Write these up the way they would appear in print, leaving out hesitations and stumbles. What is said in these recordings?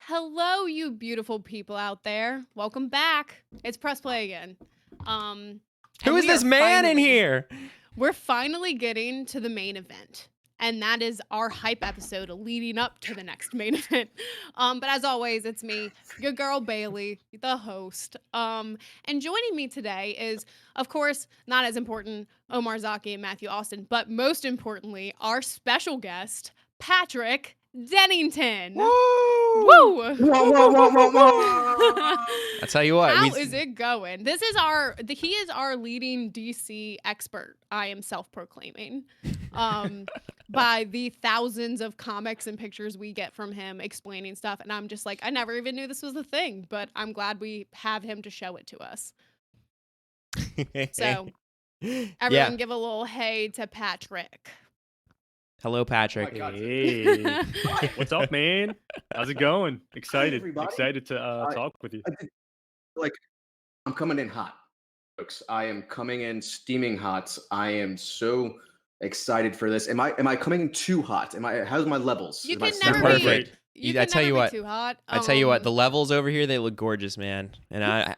Hello, you beautiful people out there. Welcome back. It's Press Play again. Who And is we are this man in finally- here? We're finally getting to the main event. And that is our hype episode leading up to the next main event. But as always, it's me, your girl Bailey, the host. And joining me today is, of course, not as important, Omar Zaki and Matthew Austin, but most importantly, our special guest, Patrick Dennington. Woo! Woo! I tell you what, How is it going? This is he is our leading DC expert. I am self-proclaiming. By the thousands of comics and pictures we get from him explaining stuff, and I'm just like, I never even knew this was a thing, but I'm glad we have him to show it to us. So, everyone give a little hey to Patrick. Hello, Patrick. Hey, what's up, man? How's it going? Excited to talk with you. I'm coming in hot, folks. I am coming in steaming hot. I am so excited for this. Am I coming in too hot? How's my levels? You Am I can never stepping- be. Perfect. You I can tell never you be what. too hot. I tell you what, the levels over here, they look gorgeous, man. And I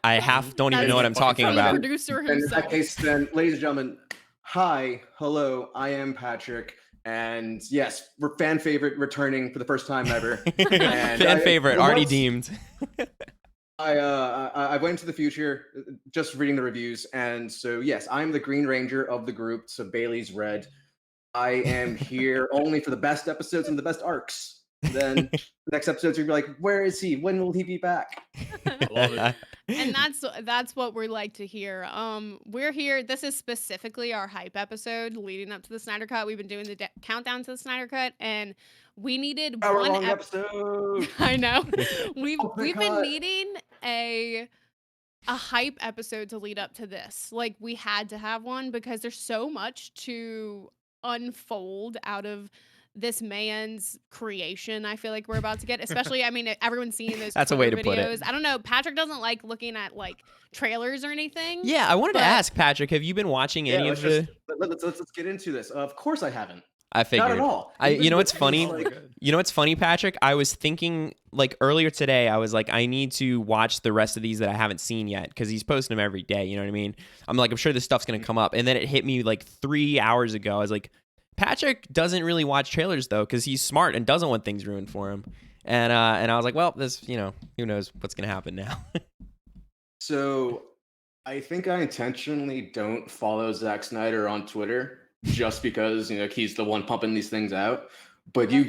don't even know what I'm talking from the about. producer And in himself. that case, then, ladies and gentlemen, hi, hello, I am Patrick. And yes, we're fan favorite returning for the first time ever. And Fan favorite, already once- deemed. I went into the future just reading the reviews, and so yes, I'm the Green Ranger of the group. So Bailey's red. I am here only for the best episodes and the best arcs. Then the next episodes you'll be like, where is he? When will he be back? Love it. And that's what we like to hear. We're here. This is specifically our hype episode leading up to the Snyder Cut. We've been doing the countdown to the Snyder Cut, and we needed one Hour-long episode. I know. We've Ultimate been Cut. needing a hype episode to lead up to this. Like, we had to have one because there's so much to unfold out of this man's creation. I feel like we're about to get, especially, I mean, everyone's seeing those That's a way Twitter to put it. videos. I don't know. Patrick doesn't like looking at like trailers or anything. Yeah, I wanted to But- ask, Patrick, have you been watching any of the... Let's get into this. Of course I haven't. I figured. Not at all. You know what's It's funny? like- You know what's funny, Patrick? I was thinking, like, earlier today, I was like, I need to watch the rest of these that I haven't seen yet, because he's posting them every day, you know what I mean? I'm like, I'm sure this stuff's going to come up. And then it hit me, like, 3 hours ago. I was like, Patrick doesn't really watch trailers, though, because he's smart and doesn't want things ruined for him. And I was like, well, this, who knows what's going to happen now. So I think I intentionally don't follow Zack Snyder on Twitter just because he's the one pumping these things out. But you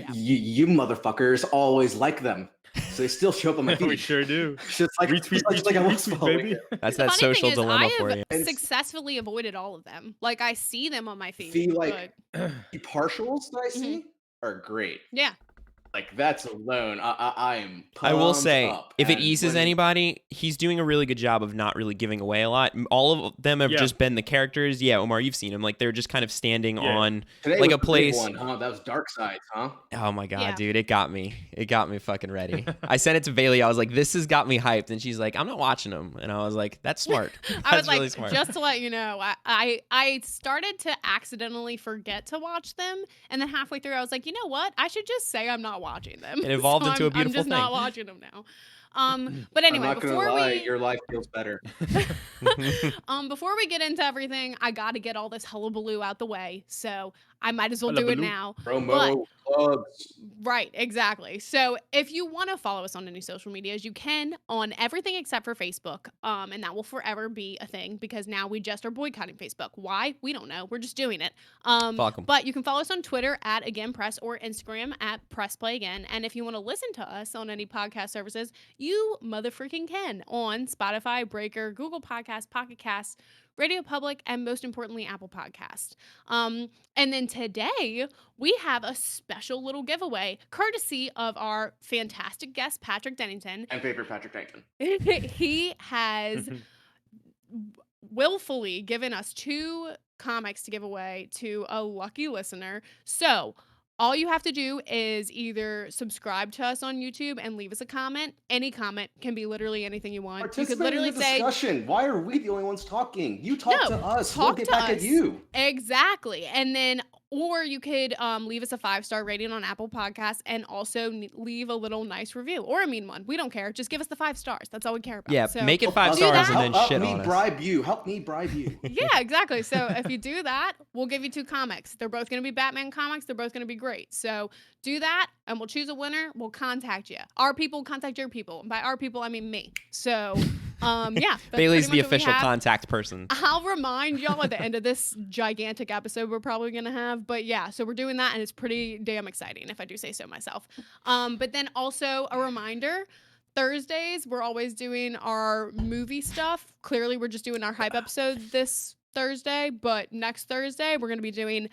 motherfuckers always like them, so they still show up on my feed. We sure do. It's just like, Retweet, it's like I was retweet, following baby. it. That's The that funny social thing is, dilemma I for have you. And- successfully avoided all of them. Like, I see them on my feed. See, like, but the partials that I see are great. yeah. Like, that's alone, I am. I will pumped say, up. if it And eases when- anybody, he's doing a really good job of not really giving away a lot. All of them have Yeah. just been the characters. Yeah, Omar, you've seen them. Like, they're just kind of standing Yeah. on, Today like, was a the big place. one, huh? That was Dark Side, huh? Oh my God, Yeah. dude, it got me. It got me fucking ready. I sent it to Bailey. I was like, this has got me hyped. And she's like, I'm not watching them. And I was like, that's smart. I was That's like, really smart. just to let you know, I started to accidentally forget to watch them, and then halfway through, I was like, you know what? I should just say I'm not watching them. It evolved So into a beautiful I'm just not thing. watching them now. But anyway, I'm not gonna before lie, we your life feels better. before we get into everything, I got to get all this hullabaloo out the way. So I might as well do it Hullabaloo. now. Promo plugs. Right, exactly. So if you want to follow us on any social medias, you can on everything except for Facebook. And that will forever be a thing because now we just are boycotting Facebook. Why? We don't know. We're just doing it. Fuck 'em. But you can follow us on Twitter at Again Press or Instagram at Press Play Again. And if you want to listen to us on any podcast services, you motherfucking can on Spotify, Breaker, Google Podcasts, Pocket Casts, Radio Public, and most importantly, Apple Podcast. And then today we have a special little giveaway courtesy of our fantastic guest, Patrick Dennington. And favorite Patrick Dennington. He has willfully given us 2 comics to give away to a lucky listener. So all you have to do is either subscribe to us on YouTube and leave us a comment. Any comment can be literally anything you want. You could Participate literally in the say, discussion. Why are we the only ones talking? You talk No, to us. We'll talk get to back us. at you. exactly. And then, Or you could leave us a 5-star rating on Apple Podcasts and also leave a little nice review or a mean one. We don't care. Just give us the 5 stars. That's all we care about. Yeah, So make it 5 do stars that. and then help shit me on us. bribe you. Help me bribe you. Yeah, exactly. So if you do that, we'll give you 2 comics. They're both going to be Batman comics. They're both going to be great. So do that, and we'll choose a winner. We'll contact you. Our people contact your people. And by our people, I mean me. So, yeah. that's Bailey's pretty the much what we official have. contact person. I'll remind y'all at the end of this gigantic episode we're probably going to have. But yeah, so we're doing that, and it's pretty damn exciting, if I do say so myself. But then also a reminder, Thursdays, we're always doing our movie stuff. Clearly, we're just doing our hype episode this Thursday, but next Thursday, we're going to be doing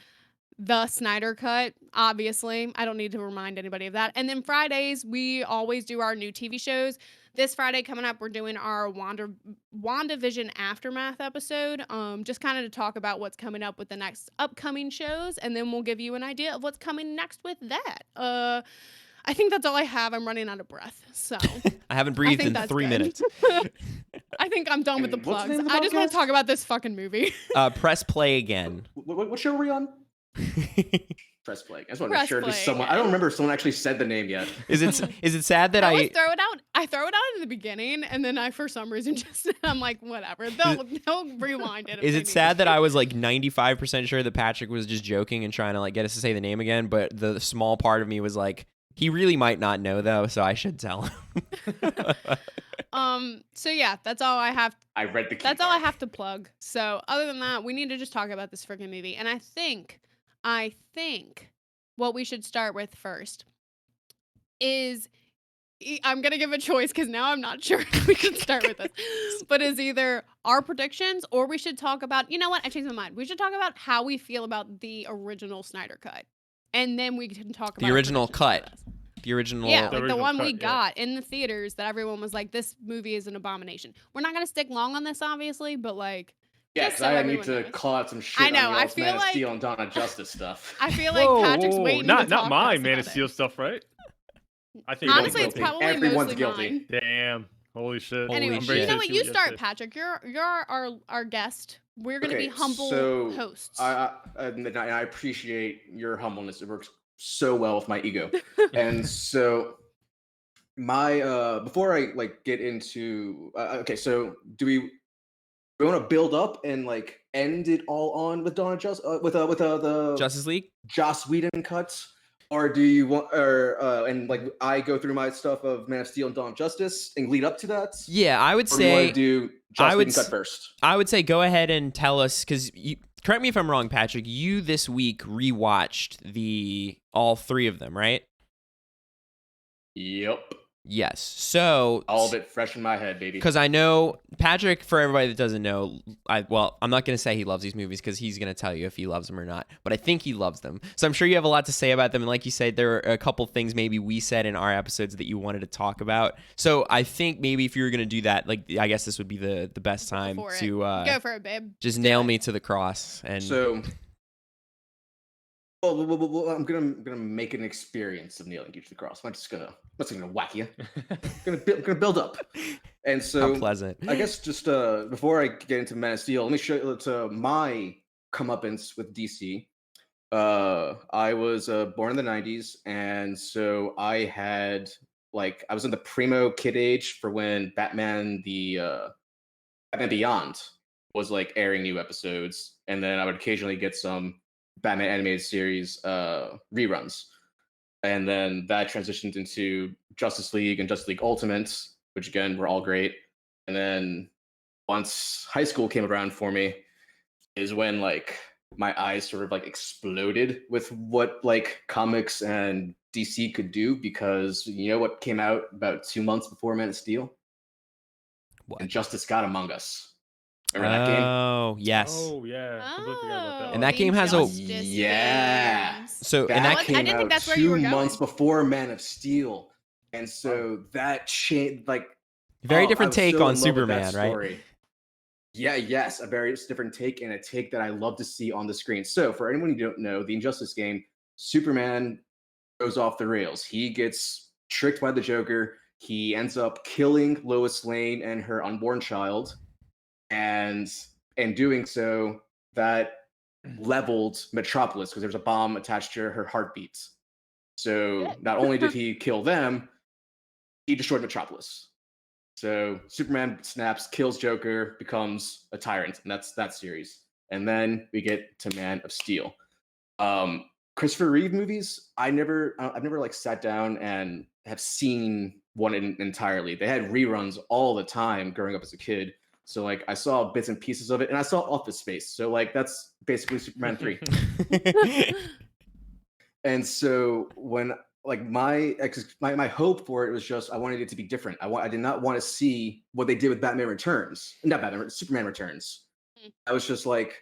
the Snyder Cut, obviously. I don't need to remind anybody of that. And then Fridays, we always do our new TV shows. This Friday coming up, we're doing our WandaVision Aftermath episode, just kind of to talk about what's coming up with the next upcoming shows, and then we'll give you an idea of what's coming next with that. I think that's all I have. I'm running out of breath, so I haven't breathed think in that's 3 good. minutes. I think I'm done with the And what's the plugs. name of the I just want podcast? to talk about this fucking movie. Press play again. What show are we on? Press play. I just want to Press make sure because play someone. I don't remember if someone actually said the name yet. Is it sad that I always throw it out. I throw it out in the beginning, and then I, for some reason, just I'm like, whatever. They'll rewind it. if Is they it need sad to. that I was like 95% sure that Patrick was just joking and trying to like get us to say the name again, but the small part of me was like, he really might not know though, so I should tell him. So yeah, that's all I have. I read the. That's all I have to plug. So other than that, we need to just talk about this freaking movie. And I think what we should start with first is I'm gonna give a choice because now I'm not sure if we should start with this. But is either our predictions or we should talk about, you know what? I changed my mind. We should talk about how we feel about the original Snyder cut. And then we can talk about The original our predictions cut. for this. The original. Yeah, The like the original one cut, we yeah. got in the theaters that everyone was like, this movie is an abomination. We're not going to stick long on this, obviously, but like, Yeah, just because so I need everyone to knows. call out some shit I know, on I y'all's feel Man of like- Steel and Dawn of Justice stuff. I feel like Patrick's waiting to not talk to my us Man of about Steel it. stuff, right? I think Honestly, it's guilty. probably Everyone's mostly guilty. mine. Damn. Holy shit. Holy Anyway, I'm you very know what? to You see start, say. Patrick. You're our guest. We're going to be Okay, humble so hosts. and I appreciate your humbleness. It works so well with my ego. And so my before I like get into okay, so do we want to build up and like end it all on with Dawn of Justice with the Justice League? Joss Whedon cuts, or do you want and like I go through my stuff of Man of Steel and Dawn of Justice and lead up to that? Yeah, I would Or do you want say to do Joss I would Whedon cut s- first? I would say go ahead and tell us because correct me if I'm wrong, Patrick. You this week rewatched all 3 of them, right? Yep. Yes. So All of it fresh in my head, baby. because I know Patrick, for everybody that doesn't know, I'm not going to say he loves these movies because he's going to tell you if he loves them or not, but I think he loves them. So I'm sure you have a lot to say about them. And like you said, there are a couple things maybe we said in our episodes that you wanted to talk about. So I think maybe if you were going to do that, like, I guess this would be the best time for it. to Go for it, babe. just Do nail it. me to the cross. And So, well, I'm gonna make an experience of nailing you to the cross. I'm just gonna whack you. I'm gonna build up. And how so, pleasant. I guess just before I get into Man of Steel, let me show you my comeuppance with DC. I was born in the '90s, and so I had I was in the primo kid age for when Batman Beyond was like airing new episodes, and then I would occasionally get some Batman animated series reruns, and then that transitioned into Justice League and Justice League Ultimate, which again were all great. And then once high school came around for me, is when like my eyes sort of like exploded with what like comics and DC could do, because you know what came out about 2 months before Man of Steel? What? Injustice God Among Us. Remember that game? Oh, yes. Oh, yeah. Completely forgot about that Oh, one. And that the game has a- Injustice Yeah. games. So, That and that I came didn't think out that's where you 2 were going. months before Man of Steel, and so that changed. Like, very I different was take so on in love with that Superman, right? story. Yeah, yes, a very different take, and a take that I love to see on the screen. So, for anyone who don't know, the Injustice game, Superman goes off the rails. He gets tricked by the Joker. He ends up killing Lois Lane and her unborn child, and in doing so, that leveled Metropolis because there's a bomb attached to her heartbeats. So Shit. not only did he kill them, he destroyed Metropolis. So Superman snaps, kills Joker, becomes a tyrant, and that's that series. And then we get to Man of Steel. Christopher Reeve movies, I've never like sat down and have seen one entirely. They had reruns all the time growing up as a kid. So like I saw bits and pieces of it, and I saw Office Space. So like that's basically Superman 3. And so when like my hope for it was just I wanted it to be different. I did not want to see what they did with Batman Returns, not Batman, Superman Returns. I was just like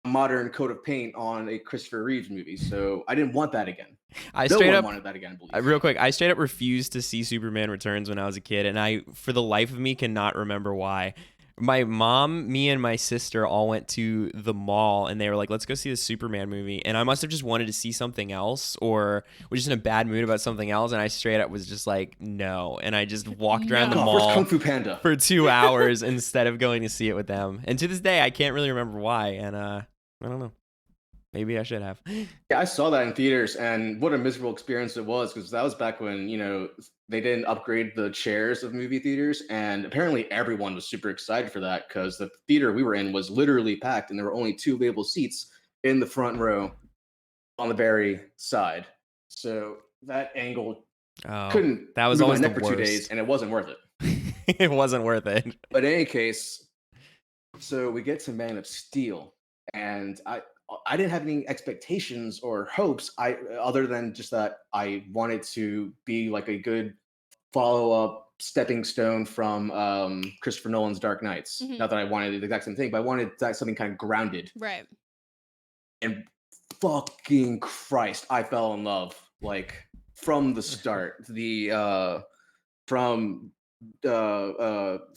a modern coat of paint on a Christopher Reeves movie. So I didn't want that again. I No straight one up wanted that again, I believe. real quick, I straight up refused to see Superman Returns when I was a kid, and I, for the life of me, cannot remember why. My mom, me, and my sister all went to the mall, and they were like, let's go see the Superman movie. And I must have just wanted to see something else, or was just in a bad mood about something else, and I straight up was just like, no. And I just walked around the No. First mall Kung Fu Panda. for 2 hours instead of going to see it with them. And to this day, I can't really remember why, and I don't know. Maybe I should have. Yeah, I saw that in theaters, and what a miserable experience it was, because that was back when, they didn't upgrade the chairs of movie theaters, and apparently everyone was super excited for that, because the theater we were in was literally packed, and there were only 2 available seats in the front row on the very side. So that angle couldn't that was move my always the neck for 2 days, worst. and it wasn't worth it. It wasn't worth it. But in any case, so we get to Man of Steel, and I didn't have any expectations or hopes other than just that I wanted to be like a good follow-up stepping stone from Christopher Nolan's Dark Knights. Mhm. Not that I wanted the exact same thing, but I wanted something kind of grounded. Right. And fucking Christ, I fell in love like from the start. From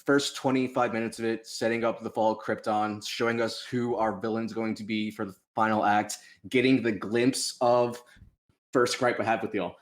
first 25 minutes of it, setting up the fall of Krypton, showing us who our villain's going to be for the final act, getting the glimpse of first gripe I have with y'all.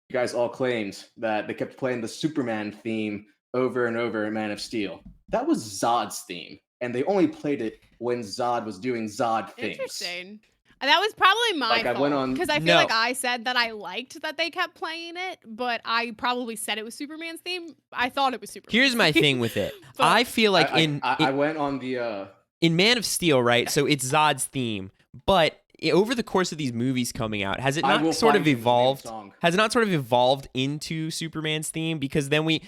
You guys all claimed that they kept playing the Superman theme over and over in Man of Steel. That was Zod's theme, and they only played it when Zod was doing Zod things. Interesting. That was probably my Like, I went fault, on- because I feel No. like I said that I liked that they kept playing it, but I probably said it was Superman's theme. I thought it was Superman's Here's my theme. thing with it. But- I feel like I went on the in Man of Steel, right? So it's Zod's theme, but over the course of these movies coming out, has it I not Will sort of Find You is the name of the evolved? song. Has it not sort of evolved into Superman's theme? Because then we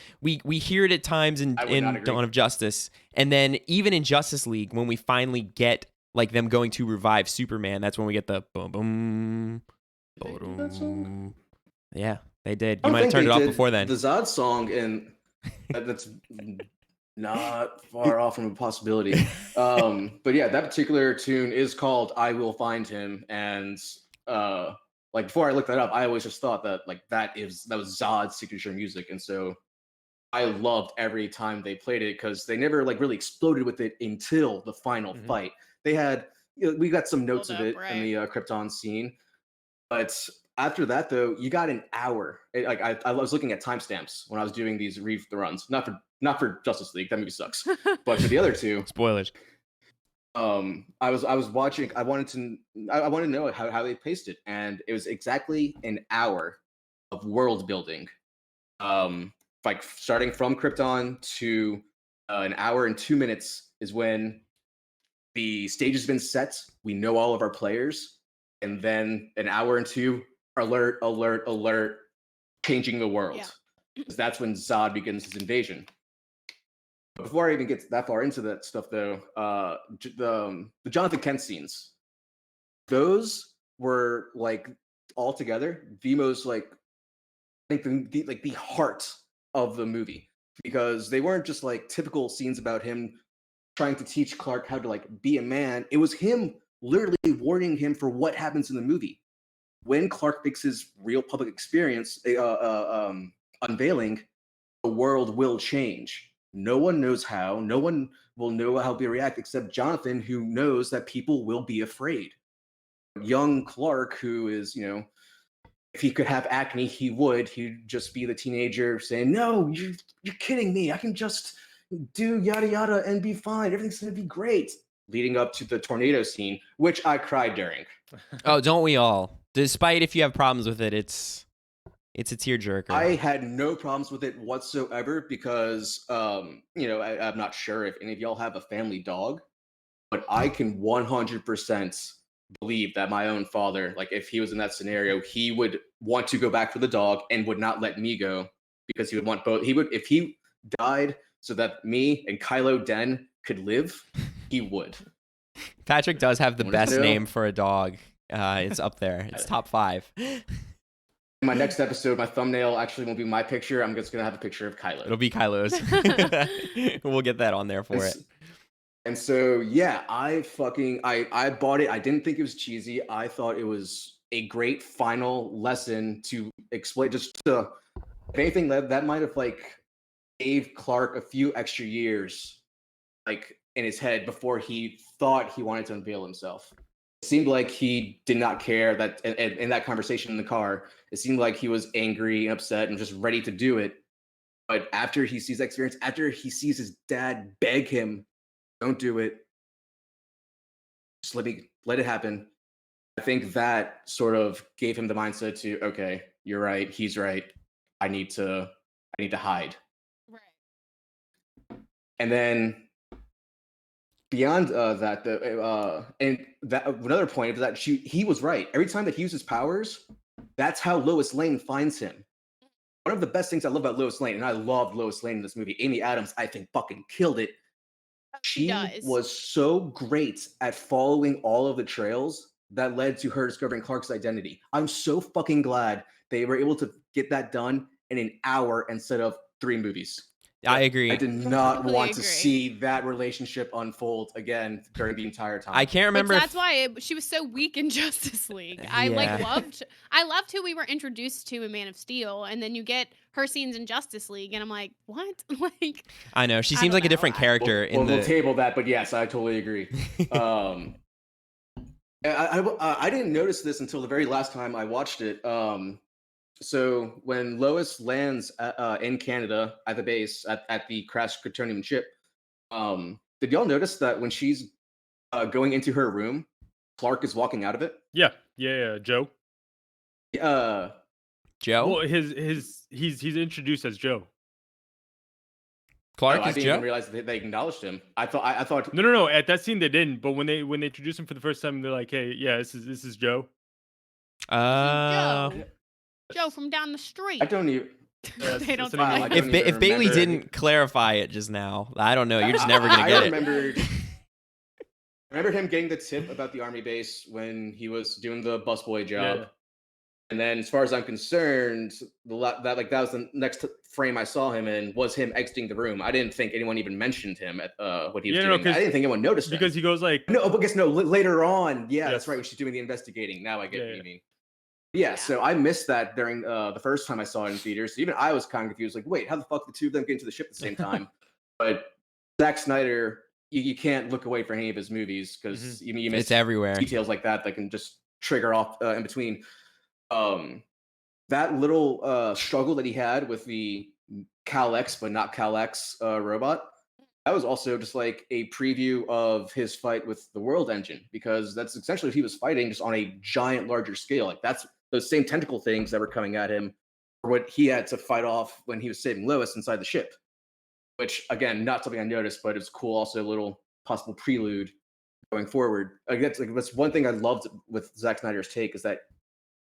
hear it at times in I would not agree. Dawn of Justice, and then even in Justice League, when we finally get like them going to revive Superman, that's when we get the boom boom. Did they do that song? Yeah, they did. I You don't might have think turned it they off did before then. The Zod song, and that's not far off from a possibility. But yeah, that particular tune is called "I Will Find Him," and like before I looked that up, I always just thought that like that was Zod's signature music, and so I loved every time they played it because they never like really exploded with it until the final Mhm. fight. They had we got some notes Build of up, it in the Krypton scene, but after that though, you got an hour. I was looking at timestamps when I was doing these read the runs, not for Justice League, that movie sucks, but for the other two, Spoilers. I was watching. I wanted to know how they paced it, and it was exactly an hour of world building. Like starting from Krypton to an hour and 2 minutes is when the stage has been set. We know all of our players, and then an hour and 2 alert, alert, alert, changing the world. Yeah. 'Cause that's when Zod begins his invasion. But before I even get that far into that stuff, though, the Jonathan Kent scenes, those were like altogether the most like I think the heart of the movie, because they weren't just like typical scenes about him trying to teach Clark how to like be a man. It was him literally warning him for what happens in the movie when Clark makes his real public experience unveiling. The world will change. No one knows how. No one will know how to react except Jonathan, who knows that people will be afraid. Young Clark, who is, if he could have acne, he would. He'd just be the teenager saying, "No, you're kidding me. I can just do yada yada and be fine. Everything's gonna be great." leading up to the tornado scene, which I cried during. Oh, don't we all? Despite if you have problems with it, it's a tearjerker. I had no problems with it whatsoever because, I'm not sure if any of y'all have a family dog, but I can 100% believe that my own father, like if he was in that scenario, he would want to go back for the dog and would not let me go because he would want both. He would, if he died so that me and Kylo Den could live, he would. Patrick does have the Wanna best know? name for a dog. It's up there. It's top 5. In my next episode, my thumbnail actually won't be my picture. I'm just gonna have a picture of Kylo. It'll be Kylo's. We'll get that on there for it. And so, yeah, I bought it. I didn't think it was cheesy. I thought it was a great final lesson to explain. If anything, that might have like gave Clark a few extra years, like in his head before he thought he wanted to unveil himself. It seemed like he did not care that in that conversation in the car, it seemed like he was angry and upset and just ready to do it. But after he sees that experience, after he sees his dad beg him, don't do it, just let it happen. I think that sort of gave him the mindset to, okay, you're right, he's right. I need to hide. Right. And then beyond that, another point is that he was right. Every time that he uses powers, that's how Lois Lane finds him. One of the best things I love about Lois Lane, and I loved Lois Lane in this movie, Amy Adams, I think fucking killed it. She was so great at following all of the trails that led to her discovering Clark's identity. I'm so fucking glad they were able to get that done in an hour instead of 3 movies. I agree. I did not Totally want to agree. see that relationship unfold again during the entire time. I can't remember. That's why she was so weak in Justice League. I loved who we were introduced to in Man of Steel, and then you get her scenes in Justice League, and I'm like, what? Like, I know she I seems don't like a different know. character We'll table that, but yes, I totally agree. I didn't notice this until the very last time I watched it. So when Lois lands in Canada at the base at the crashed Kryptonian ship, did y'all notice that when she's going into her room, Clark is walking out of it? Yeah, Joe. Joe? Well, he's introduced as Joe. Clark I is didn't Joe? even realize that they acknowledged him. I thought No. At that scene they didn't, but when they introduced him for the first time, they're like, "Hey, yeah, this is Joe." Joe from down the street. I don't even. They don't that's say an that. email. If Bailey remember- didn't clarify it just now, I don't know. You're just never gonna get I it. remember him getting the tip about the army base when he was doing the busboy job. Yeah. And then, as far as I'm concerned, that was the next frame I saw him in was him exiting the room. I didn't think anyone even mentioned him at what he was doing. I didn't think anyone noticed him. Because he goes like, later on. Yeah, Yes. that's right. When she's doing the investigating. Now I get what Yeah. you mean. Yeah, so I missed that during the first time I saw it in theaters. Even I was kind of confused. Like, wait, how the fuck the two of them get into the ship at the same time? But Zack Snyder, you can't look away from any of his movies because you miss It's everywhere. details like that can just trigger off in between. That little struggle that he had with the Cal-X but not Cal-X robot, that was also just like a preview of his fight with the World Engine, because that's essentially what he was fighting, just on a giant larger scale. Like that's those same tentacle things that were coming at him or what he had to fight off when he was saving Lois inside the ship, which again, not something I noticed, but it's cool. Also a little possible prelude going forward. That's one thing I loved with Zack Snyder's take, is that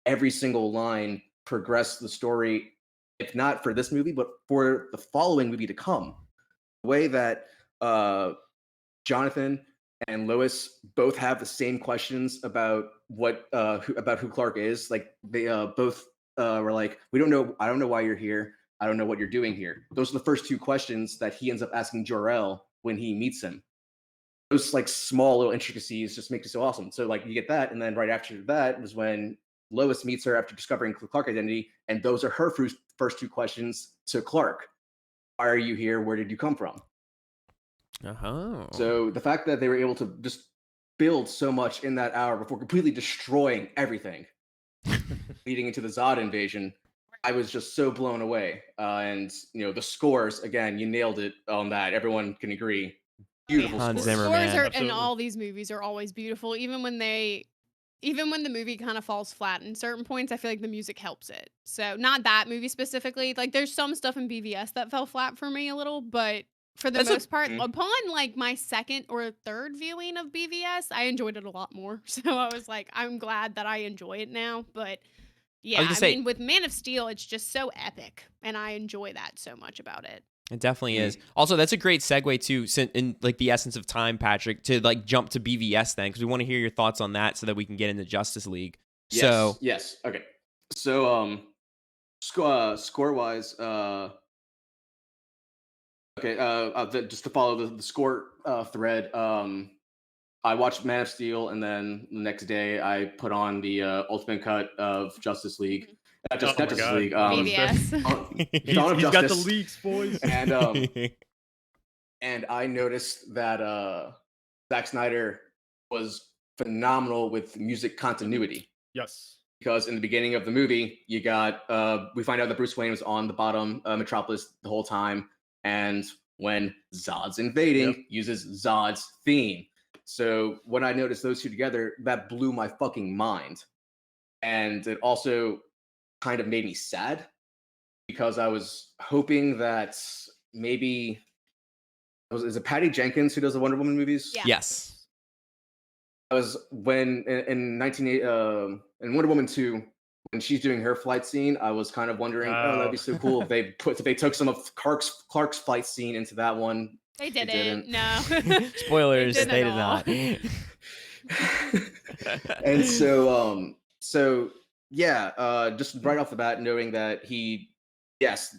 every single line progressed the story, if not for this movie, but for the following movie to come. The way that Jonathan and Lois both have the same questions about who Clark is. Like they both were like, I don't know why you're here. I don't know what you're doing here. Those are the first 2 questions that he ends up asking Jor-El when he meets him. Those like small little intricacies just make it so awesome. So like you get that, and then right after that was when Lois meets her after discovering Clark's identity, and those are her first 2 questions to Clark. Why are you here? Where did you come from? So the fact that they were able to just build so much in that hour before completely destroying everything, leading into the Zod invasion, I was just so blown away. And the scores, again, you nailed it on that. Everyone can agree. Beautiful Hans scores. Zimmer, Scores man. are in Absolutely. all these movies are always beautiful, even when the movie kind of falls flat in certain points. I feel like the music helps it. So not that movie specifically. Like there's some stuff in BVS that fell flat for me a little, but for the That's a- most part, Mhm. upon like my second or third viewing of BVS, I enjoyed it a lot more. So I was like, I'm glad that I enjoy it now. But yeah, gonna say- mean, with Man of Steel, it's just so epic, and I enjoy that so much about it. It definitely is. Also, that's a great segue to, in like the essence of time, Patrick, to like jump to BVS then, because we want to hear your thoughts on that so that we can get into Justice League. Yes. So Yes. Okay. So score wise, just to follow the score thread, I watched Man of Steel, and then the next day I put on the ultimate cut of Justice League. Not Oh my Justice God. League. BVS. Dawn of He's got the Justice. leaks, boys. And I noticed that Zack Snyder was phenomenal with music continuity. Yes. Because in the beginning of the movie, you got we find out that Bruce Wayne was on the bottom Metropolis the whole time, and when Zod's invading, uses Zod's theme. So when I noticed those two together, that blew my fucking mind, and it also kind of made me sad because I was hoping that maybe is it Patty Jenkins who does the Wonder Woman movies? Yeah. yes. That was when in in Wonder Woman 2, when she's doing her flight scene, I was kind of wondering, oh, that'd be so cool if they took some of Clark's flight scene into that one. They They didn't. No. Spoilers, They they did did not. And so yeah, just right off the bat, knowing that he, yes,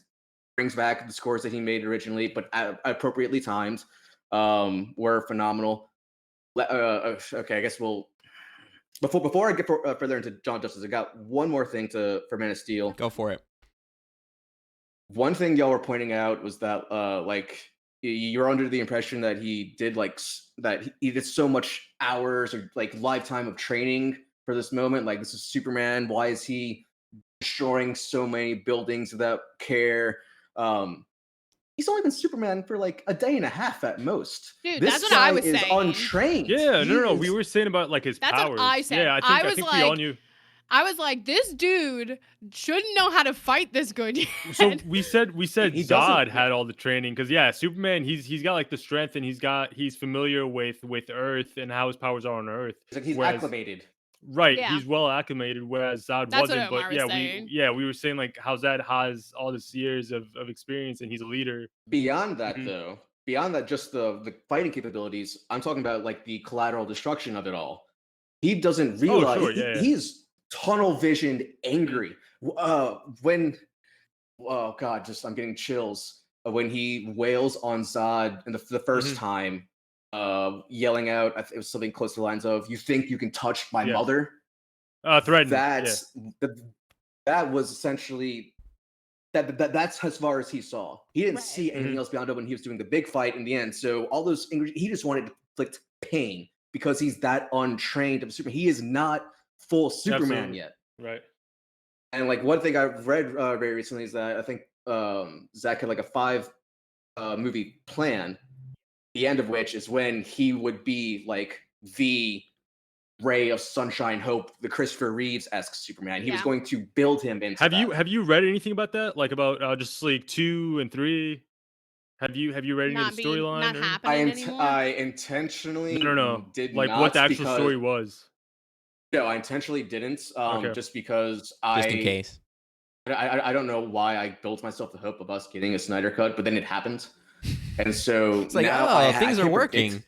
brings back the scores that he made originally, but appropriately timed, were phenomenal. Okay, I guess we'll before I get further into John Justice, I got one more thing for Man of Steel. Go for it. One thing y'all were pointing out was that like you're under the impression that he did that he did so much hours or like lifetime of training for this moment. Like, this is Superman. Why is he destroying so many buildings without care? He's only been Superman for like a day and a half at most. Dude, This that's what I guy was is saying. untrained. Yeah, He no. is- We were saying about like his That's powers. what I said. Yeah, I I was think we all like- knew. I was like, this dude shouldn't know how to fight this good yet. So we said He doesn't- Zod had all the training because Superman he's got like the strength and he's familiar with Earth and how his powers are on Earth. It's like he's Whereas- acclimated. Right, Yeah. he's well acclimated, whereas Zod That's what wasn't. Omar But was yeah, saying. we were saying like how Zod has all this years of experience and he's a leader. Beyond that, Mhm. though, beyond that, just the fighting capabilities, I'm talking about like the collateral destruction of it all. He doesn't realize sure, yeah. he's tunnel visioned angry. When oh god, just I'm getting chills when he wails on Zod in the first Mhm. time, yelling out. It was something close to the lines of, "You think you can touch my Yeah. mother?" Threatening. That was essentially that's as far as he saw. He didn't Right. see anything Mhm. else beyond it when he was doing the big fight in the end. So all those he just wanted to inflict pain because he's that untrained of Superman. He is not full Superman Absolutely. yet. Right. And like one thing I've read very recently is that I think Zack had like a 5 movie plan. The end of which is when he would be like the ray of sunshine, hope, the Christopher Reeves-esque Superman. He was Yeah. going to build him into Have that. you read anything about that? Like about Justice League 2 and 3? Have you read any of Not the being storyline? not or- happening anymore. I intentionally No. did Like not what the actual because story was. no, I intentionally didn't. Okay. Just because Just in case. I don't know why I built myself the hope of us getting a Snyder cut, but then it happened, and so It's like, now oh, I things are can't working. predict-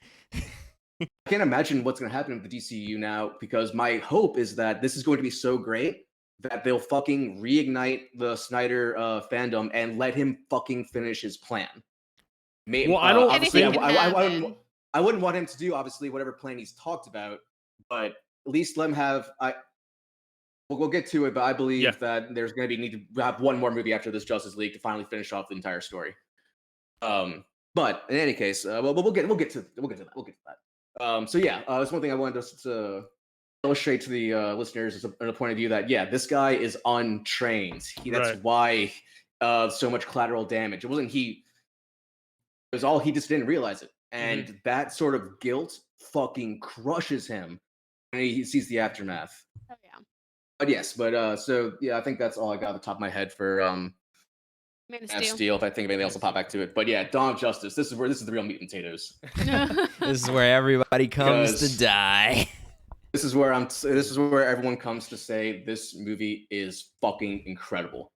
I can't imagine what's going to happen with the DCU now because my hope is that this is going to be so great that they'll fucking reignite the Snyder fandom and let him fucking finish his plan. Well, I don't- Obviously, Anything can happen. I wouldn't want him to do obviously whatever plan he's talked about, but at least let him have. We'll get to it, but I believe that there's going to be need to have one more movie after this Justice League to finally finish off the entire story. But in any case, we'll get to that. So yeah, that's one thing I wanted to illustrate to the listeners as a point of view that this guy is untrained. That's Right. why so much collateral damage. It wasn't he. It was all he just didn't realize it. and that sort of guilt fucking crushes him when he sees the aftermath. Oh yeah. But yes, so yeah, I think that's all I got off the top of my head for Man of Man of Steel. Steel. If I think of anything else, I'll pop back to it. But yeah, Dawn of Justice. This is the real meat and potatoes. This is where everybody comes Because- to die. This is where everyone comes to say this movie is fucking incredible.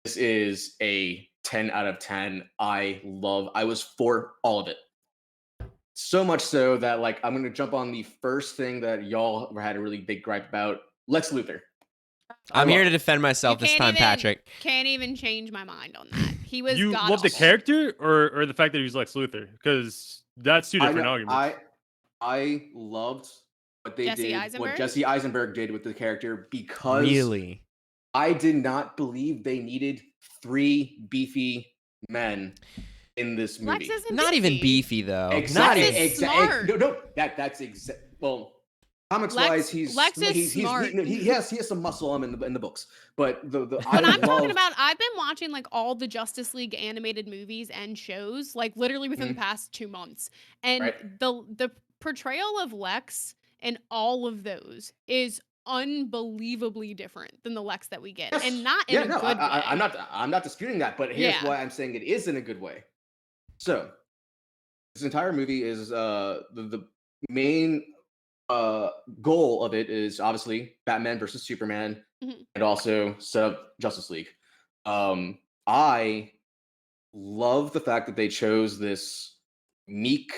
This is a 10 out of 10. I was for all of it. So much so that like I'm gonna jump on the first thing that y'all had a really big gripe about, Lex Luthor. I'm here to defend myself this time, Patrick. Can't even change my mind on that. He was. You love the god-awful. character or the fact that he's Lex Luthor? Because that's two different arguments. I loved what they Jesse did, Eisenberg? what Jesse Eisenberg did with the character, because Really? I did not believe they needed 3 beefy men in this movie. Lex isn't Not even beefy though. Not Exactly. even. Lex is smart. No, that's exact. Well, comics wise, Lex is smart. He has some muscle on him in the books, but But I'm talking about, I've been watching like all the Justice League animated movies and shows, like literally within the past 2 months, and Right. the portrayal of Lex in all of those is unbelievably different than the Lex that we get, Yes. and not in a good way. I'm not disputing that, but here's Yeah. why I'm saying it is in a good way. So this entire movie is the main goal of it is obviously Batman versus Superman, and also set up Justice League. I love the fact that they chose this meek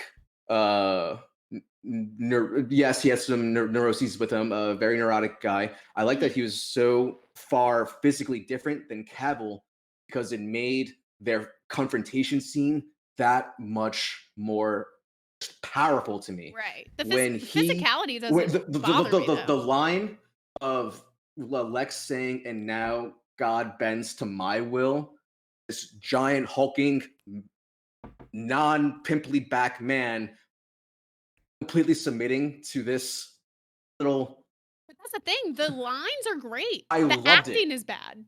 yes, he has some neuroses with him, a very neurotic guy. I like that he was so far physically different than Cavill, because it made their confrontation scene that much more powerful to me. Right. The When physicality doesn't bother me, the though. line of Lex saying, "And now God bends to my will," this giant hulking, non-pimply back man completely submitting to this little. But that's the thing. The lines are great. I the loved it. acting is bad.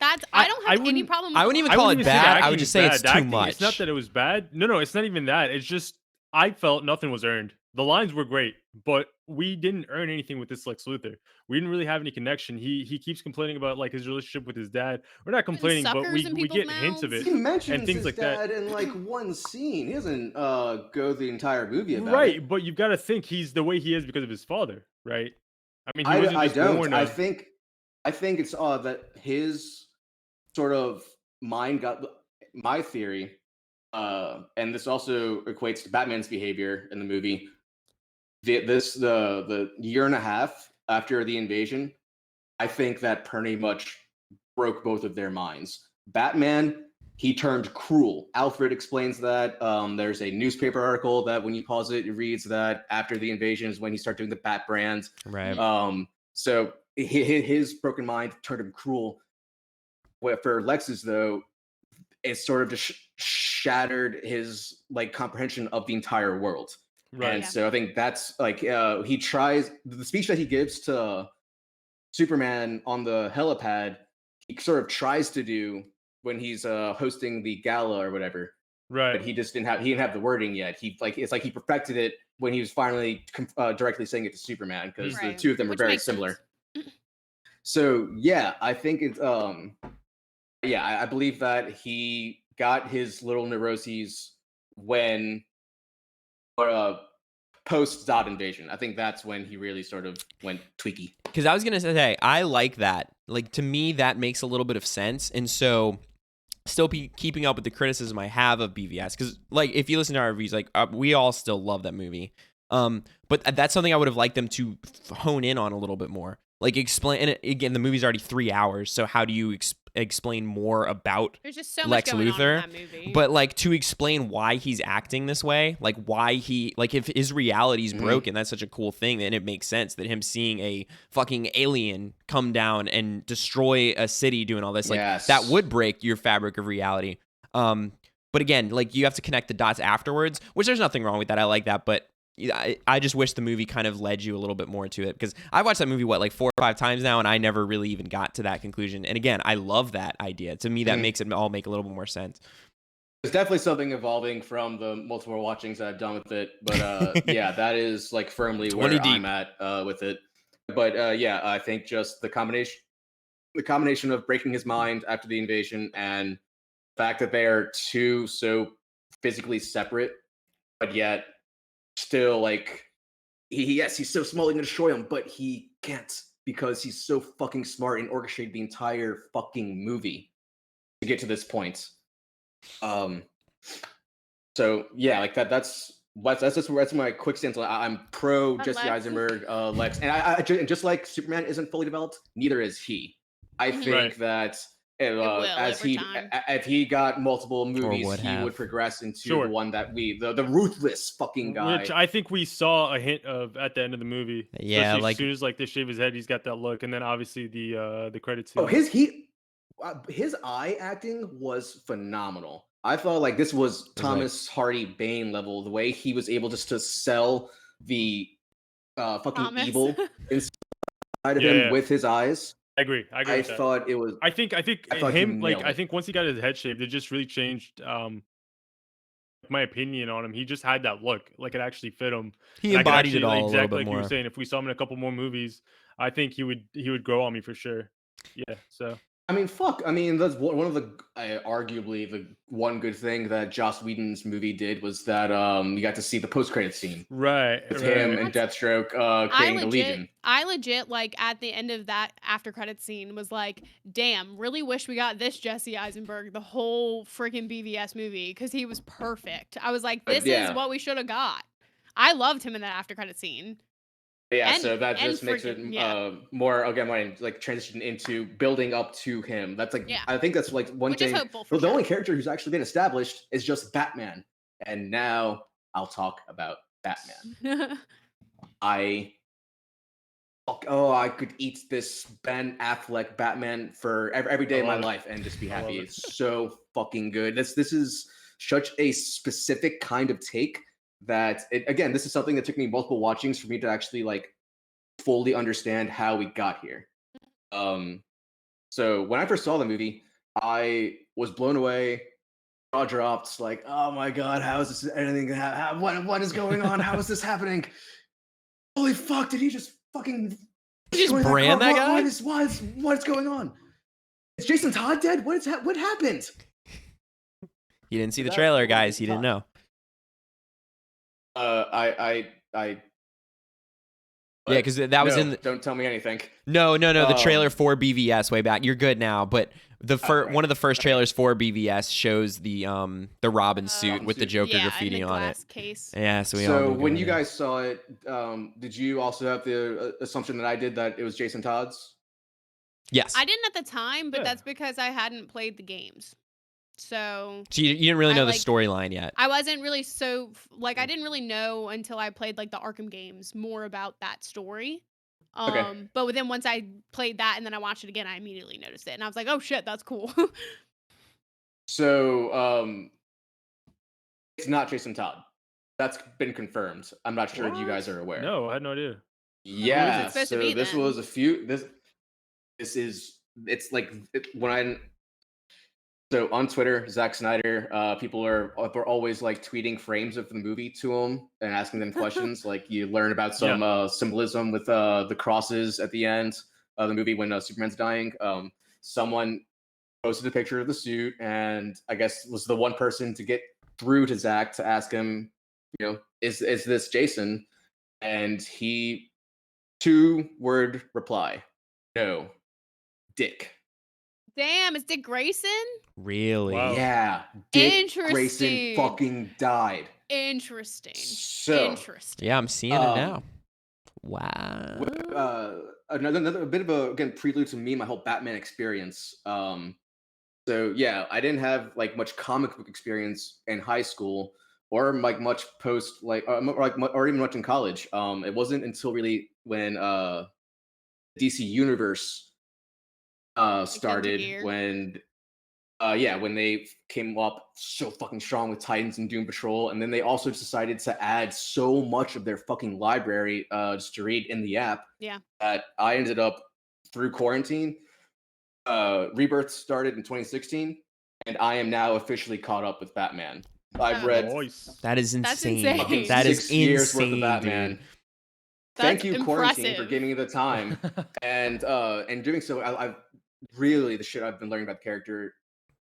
I don't have any problem with I wouldn't even the call line. it say the bad. I acting would is just say it's bad. The too acting- much. It's not that it was bad. No, it's not even that. It's just I felt nothing was earned. The lines were great, but we didn't earn anything with this Lex Luthor. We didn't really have any connection. He keeps complaining about like his relationship with his dad. We're not complaining, but suckers in we people's get hints of mouths. it. He mentions and things his like that. dad in like one scene. He doesn't go the entire movie about Right, it. but you've got to think he's the way he is because of his father, right? I mean, he wasn't I just don't. born. I think it's that his sort of mind got my theory, and this also equates to Batman's behavior in the movie. The year and a half after the invasion, I think that pretty much broke both of their minds. Batman, he turned cruel. Alfred explains that. There's a newspaper article that when you pause it, it reads that after the invasion is when he started doing the Bat brand. Right. So his broken mind turned him cruel. Where for Lex's though, it sort of just shattered his like comprehension of the entire world. Right. And so I think that's like he tries the speech that he gives to Superman on the helipad. He sort of tries to do when he's hosting the gala or whatever, Right. but he didn't have the wording yet. It's like he perfected it when he was finally directly saying it to Superman, because the Right. two of them are Which very makes sense. similar. So yeah, I think it's I believe that he got his little neuroses when post Zod invasion. I think that's when he really sort of went tweaky. Because I was gonna say, I like that. Like, to me, that makes a little bit of sense, and so still keeping up with the criticism I have of BVS. Because like, if you listen to our reviews, like we all still love that movie. But that's something I would have liked them to hone in on a little bit more. Like, explain. And again, the movie's already 3 hours, so how do you explain more about There's just so much Lex going Luthor? on in that movie. But like, to explain why he's acting this way, like why he, like, if his reality's broken, that's such a cool thing, and it makes sense that him seeing a fucking alien come down and destroy a city doing all this, like that would break your fabric of reality. But again, like, you have to connect the dots afterwards, which there's nothing wrong with that. I like that, but I just wish the movie kind of led you a little bit more to it, because I watched that movie like 4 or 5 times now, and I never really even got to that conclusion. And again, I love that idea. To me, that makes it all make a little bit more sense. There's definitely something evolving from the multiple watchings that I've done with it, but yeah, that is like firmly 20 where deep. I'm at with it. But yeah, I think just the combination of breaking his mind after the invasion and the fact that they are two so physically separate, but yet still like yes, he's so small he can destroy him, but he can't because he's so fucking smart and orchestrated the entire fucking movie to get to this point. Um, so yeah, like that's my quick stance. I'm pro On Jesse Lex. Eisenberg, Lex, and just like Superman isn't fully developed, neither is he. I Mhm. think Right. that will as over he time. if he got multiple movies, would he have. would progress into Sure. the one that the ruthless fucking guy. Which I think we saw a hint of at the end of the movie. Yeah, Especially like- as soon as like they shave his head, he's got that look, and then obviously the credits. Oh, his eye acting was phenomenal. I felt like this was Thomas Hardy Bane level. The way he was able just to sell the fucking Thomas. evil inside of Yeah, him yeah. with his eyes. I agree. I agree I with that. thought it was. I think I thought he him like nailed I it. think once he got his head shaved, it just really changed my opinion on him. He just had that look, like it actually fit him. He And I could embodied actually, it all like, a little exactly bit like you were more. saying. If we saw him in a couple more movies, I think he would grow on me for sure. Yeah. So I mean, fuck. I mean, that's one of the arguably the one good thing that Joss Whedon's movie did was that you got to see the post-credit scene right, with right. him and Deathstroke I creating the Legion. legit, like at the end of that after credit scene was like, damn, really wish we got this Jesse Eisenberg the whole freaking BVS movie because he was perfect. I was like, this Yeah. is what we should have got. I loved him in that after credit scene. Yeah, And- so that and just makes it freaking- yeah. more again like transition into building up to him. That's like Yeah. I think that's like one Which is thing. hopeful for The only sure. character who's actually been established is just Batman, and now I'll talk about Batman. I could eat this Ben Affleck Batman for every day of my love it. life and just be I love happy. it. It's so fucking good. This is such a specific kind of take that again, this is something that took me multiple watchings for me to actually like fully understand how we got here. So when I first saw the movie, I was blown away, jaw dropped, like, oh my god, how is this anything what is going on? How is this happening? Holy fuck, did he just fucking Just destroy brand car? that guy? What's going on? Is Jason Todd dead? What happened? He didn't see the That trailer, was guys. He didn't know. I Yeah, because that was no, in. don't tell me anything. No. The trailer for BVS way back. You're good now, but right. one of the first trailers for BVS shows the Robin suit Robin with the suit. Joker yeah, graffiti in the on it. glass case. Yeah, so we all So knew when going you in. guys saw it, did you also have the assumption that I did that it was Jason Todd's? Yes. I didn't at the time, but Yeah. that's because I hadn't played the games. So you didn't really I know the like- storyline yet. I wasn't really I didn't really know until I played like the Arkham games more about that story. Okay. But then once I played that and then I watched it again, I immediately noticed it and I was like, oh shit, that's cool. So it's not Jason Todd. That's been confirmed. I'm not sure if you What? guys are aware. No, I had no idea. Yeah. Who's it supposed to So be this then? was it's like when I. So on Twitter, Zack Snyder, people are always like tweeting frames of the movie to him and asking them questions. Like you learn about some symbolism with the crosses at the end of the movie when Superman's dying. Someone posted a picture of the suit and I guess was the one person to get through to Zack to ask him, is this Jason? And he 2-word reply, no, Dick. Damn, it's Dick Grayson? Really? Wow. Yeah, Dick Grayson Interesting. fucking died. Interesting. So, Interesting. Yeah, I'm seeing it now. Wow. another a bit of a again prelude to me my whole Batman experience. So yeah, I didn't have like much comic book experience in high school or like much post or even much in college. It wasn't until really when DC Universe started gear. when they came up so fucking strong with Titans and Doom Patrol, and then they also decided to add so much of their fucking library just to read in the app. Yeah. That I ended up through quarantine. Rebirth started in 2016, and I am now officially caught up with Batman. I've Oh. read Nice. That is That's insane. insane. fucking That is 6 years worth of insane, Batman. dude. Thank That's you, quarantine, for impressive. giving me the time. And doing so, I've really, the shit I've been learning about the character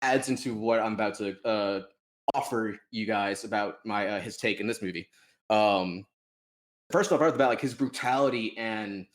adds into what I'm about to offer you guys about my his take in this movie. First off, right off the bat, like his brutality and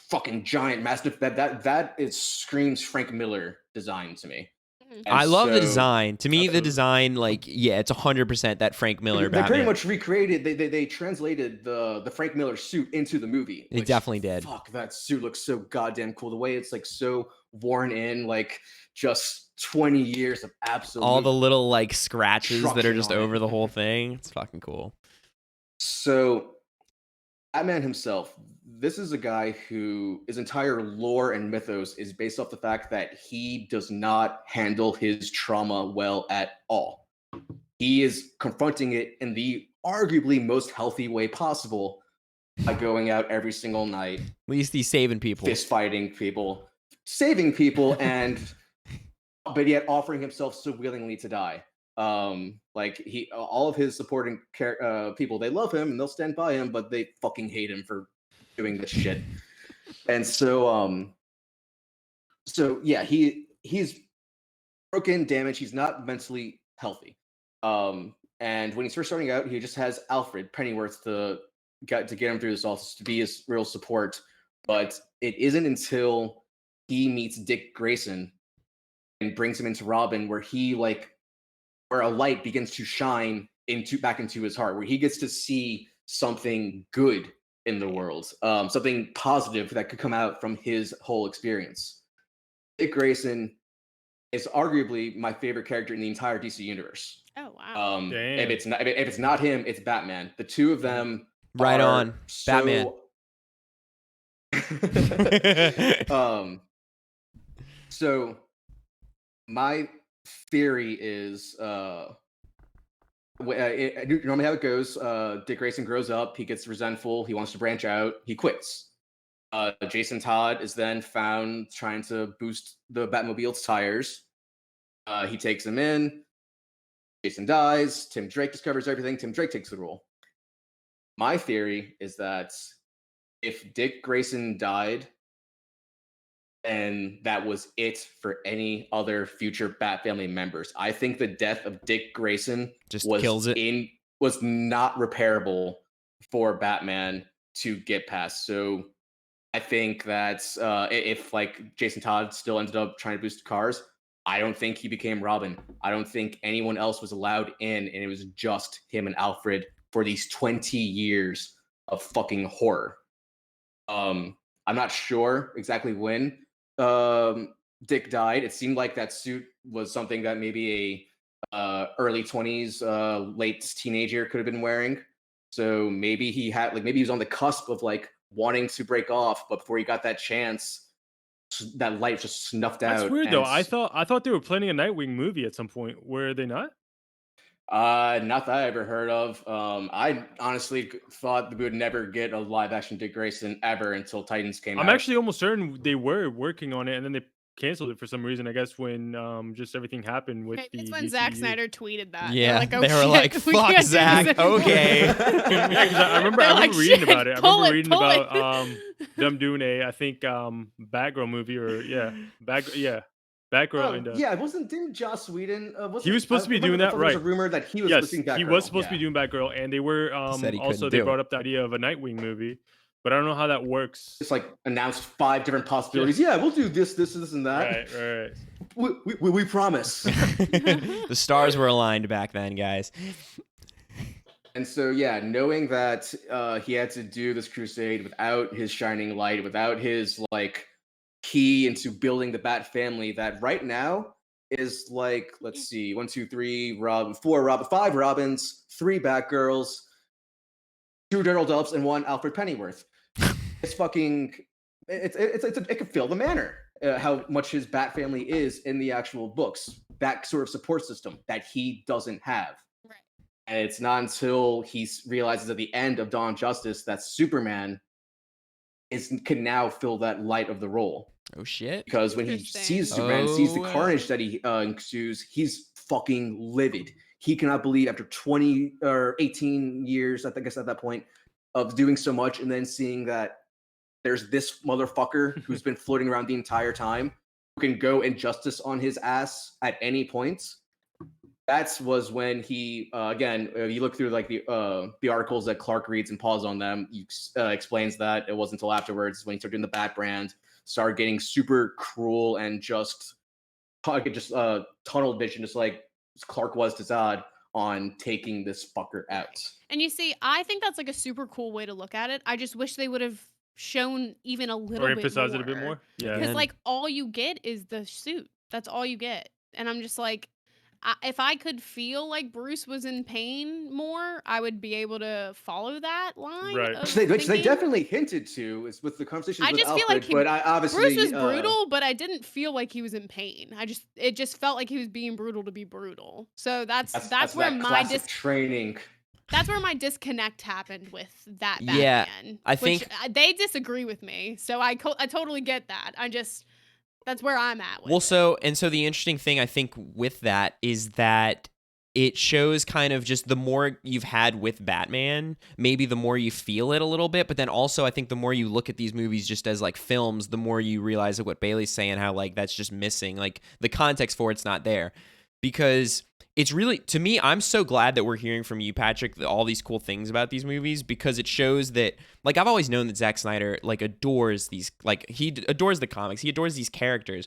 fucking giant, massive, that it screams Frank Miller design to me. Mhm. And I love the so design. To me, the Absolutely. design, like, yeah, it's 100% that Frank Miller they pretty Batman. much recreated. They translated the Frank Miller suit into the movie. They definitely did. Fuck, that suit looks so goddamn cool. The way it's like so worn in, like just 20 years of absolute. All the little like scratches that are destruction just on it. over the whole thing. It's fucking cool. So, Batman himself, this is a guy who his entire lore and mythos is based off the fact that he does not handle his trauma well at all. He is confronting it in the arguably most healthy way possible by going out every single night, At least he's saving people. fist fighting people, saving people, but yet offering himself so willingly to die. Like all of his supporting people, they love him and they'll stand by him, but they fucking hate him for doing this shit. And so yeah, he's broken, damaged. He's not mentally healthy. And when he's first starting out, he just has Alfred Pennyworth to get him through this, also to be his real support. But it isn't until he meets Dick Grayson and brings him into Robin where where a light begins to shine back into his heart, where he gets to see something good in the world, something positive that could come out from his whole experience. Dick Grayson is arguably my favorite character in the entire DC universe. Oh wow. If it's not him, it's Batman. The two of them, Right on. Batman. So my theory is normally how it goes. Dick Grayson grows up, he gets resentful, he wants to branch out, he quits. Jason Todd is then found trying to boost the Batmobile's tires. He takes him in. Jason dies. Tim Drake discovers everything. Tim Drake takes the role. My theory is that if Dick Grayson died, and that was it for any other future Bat family members. I think the death of Dick Grayson Just kills it. Was not repairable for Batman to get past. So I think that if like Jason Todd still ended up trying to boost cars, I don't think he became Robin. I don't think anyone else was allowed in, and it was just him and Alfred for these 20 years of fucking horror. I'm not sure exactly when Dick died. It seemed like that suit was something that maybe a early 20s, late teenager could have been wearing. So maybe he was on the cusp of like wanting to break off, but before he got that chance, that light just snuffed out. That's weird though. I thought they were planning a Nightwing movie at some point. Were they not? Not that I ever heard of. I honestly thought we would never get a live action Dick Grayson ever until Titans came out. I'm actually almost certain they were working on it, and then they canceled it for some reason. I guess when just everything happened with the It's when Zack DCU. Snyder tweeted that. Yeah, they they were like, we "Fuck can't do Zack, this anymore." okay. Yeah, 'cause I remember They're like, reading "Shit, about it. I pull remember it, reading pull it." about them doing I think Batgirl movie or Batgirl and yeah, didn't Joss Whedon? he was supposed to be doing that, There right? was a rumor that he was Yes, supposed to be Batgirl. he was supposed to be doing Batgirl, and they were Said he also couldn't they do brought it. up the idea of a Nightwing movie, but I don't know how that works. Just like announced 5 different possibilities. Yeah, we'll do this, and that. Right. We promise. The stars were aligned back then, guys. And so, yeah, knowing that he had to do this crusade without his shining light, without his like key into building the Bat family, that right now is like, let's see, 1, 2, 3, 5 Robins, 3 Batgirls, 2 Daryl Dubs, and 1 Alfred Pennyworth. It's fucking, it could fill the manor. How much his Bat family is in the actual books, that sort of support system that he doesn't have. Right. And it's not until he realizes at the end of Dawn of Justice that Superman can now fill that light of the role. Oh shit. because when he sees Superman, sees the carnage that he ensues, he's fucking livid. He cannot believe after 20 or 18 years, I guess at that point, of doing so much, and then seeing that there's this motherfucker who's been floating around the entire time who can go injustice on his ass at any point. That was when he again. You look through like the articles that Clark reads and pause on them. He explains that it wasn't until afterwards when he started doing the Bat brand, started getting super cruel and just tunnel vision, just like Clark was to Zod, on taking this fucker out. And you see, I think that's like a super cool way to look at it. I just wish they would have shown even a little Or bit emphasize more. it a bit more. Yeah. Because like all you get is the suit. That's all you get. And I'm just like, if I could feel like Bruce was in pain more, I would be able to follow that line. Right. Which they definitely hinted to is with the conversations I with just Alfred, feel like but obviously Bruce was brutal, but I didn't feel like he was in pain. It just felt like he was being brutal to be brutal. So that's where that my training. That's where my disconnect happened with that Batman. Yeah, I think they disagree with me, so I totally get that. That's where I'm at with so the interesting thing I think with that is that it shows kind of just the more you've had with Batman, maybe the more you feel it a little bit, but then also I think the more you look at these movies just as like films, the more you realize that what Bailey's saying, how like that's just missing, like the context for it's not there. Because it's really, to me, I'm so glad that we're hearing from you, Patrick, all these cool things about these movies, because it shows that, like, I've always known that Zack Snyder, like, adores these, like, he adores the comics, he adores these characters,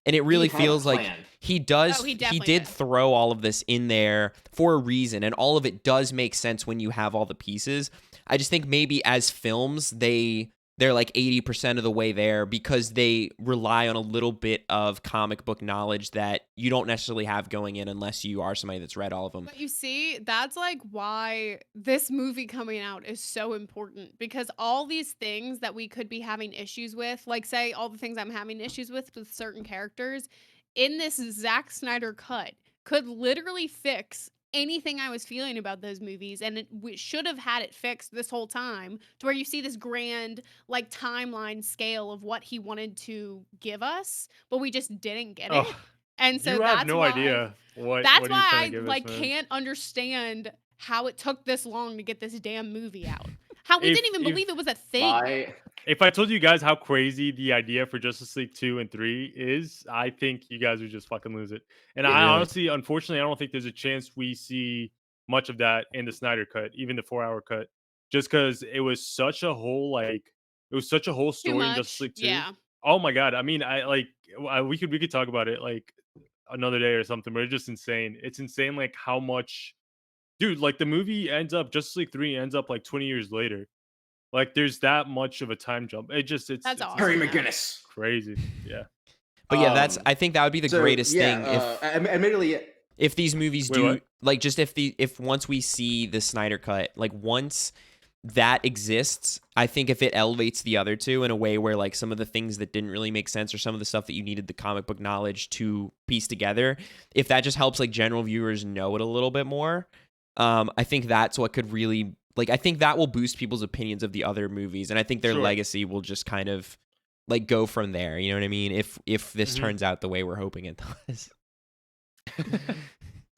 and it really feels like he does, he did throw all of this in there for a reason, and all of it does make sense when you have all the pieces. I just think maybe as films, they're like 80% of the way there because they rely on a little bit of comic book knowledge that you don't necessarily have going in unless you are somebody that's read all of them. But you see, that's like why this movie coming out is so important, because all these things that we could be having issues with, like say all the things I'm having issues with certain characters, in this Zack Snyder cut could literally fix anything I was feeling about those movies, and we should have had it fixed this whole time, to where you see this grand like timeline scale of what he wanted to give us, but we just didn't get it. And so that's no idea that's why I like can't understand how it took this long to get this damn movie out. How we didn't even believe it was a thing. If I told you guys how crazy the idea for Justice League 2 and 3 is, I think you guys would just fucking lose it. And I honestly, unfortunately, I don't think there's a chance we see much of that in the Snyder cut, even the 4-hour cut, just because it was such a whole story in Justice League 2. Yeah. Oh my god! I mean, we could talk about it like another day or something, but it's just insane. It's insane, like how much, dude. Like the movie Justice League 3 ends up like 20 years later. Like there's that much of a time jump. It's awesome. Harry McGinnis. Crazy. Yeah. But yeah, I think that would be the greatest thing admittedly, if these movies like just if once we see the Snyder cut, like once that exists, I think if it elevates the other two in a way where like some of the things that didn't really make sense or some of the stuff that you needed the comic book knowledge to piece together, if that just helps like general viewers know it a little bit more, I think that's what could really, like, I think that will boost people's opinions of the other movies, and I think their legacy will just kind of like go from there. You know what I mean? If this turns out the way we're hoping it does.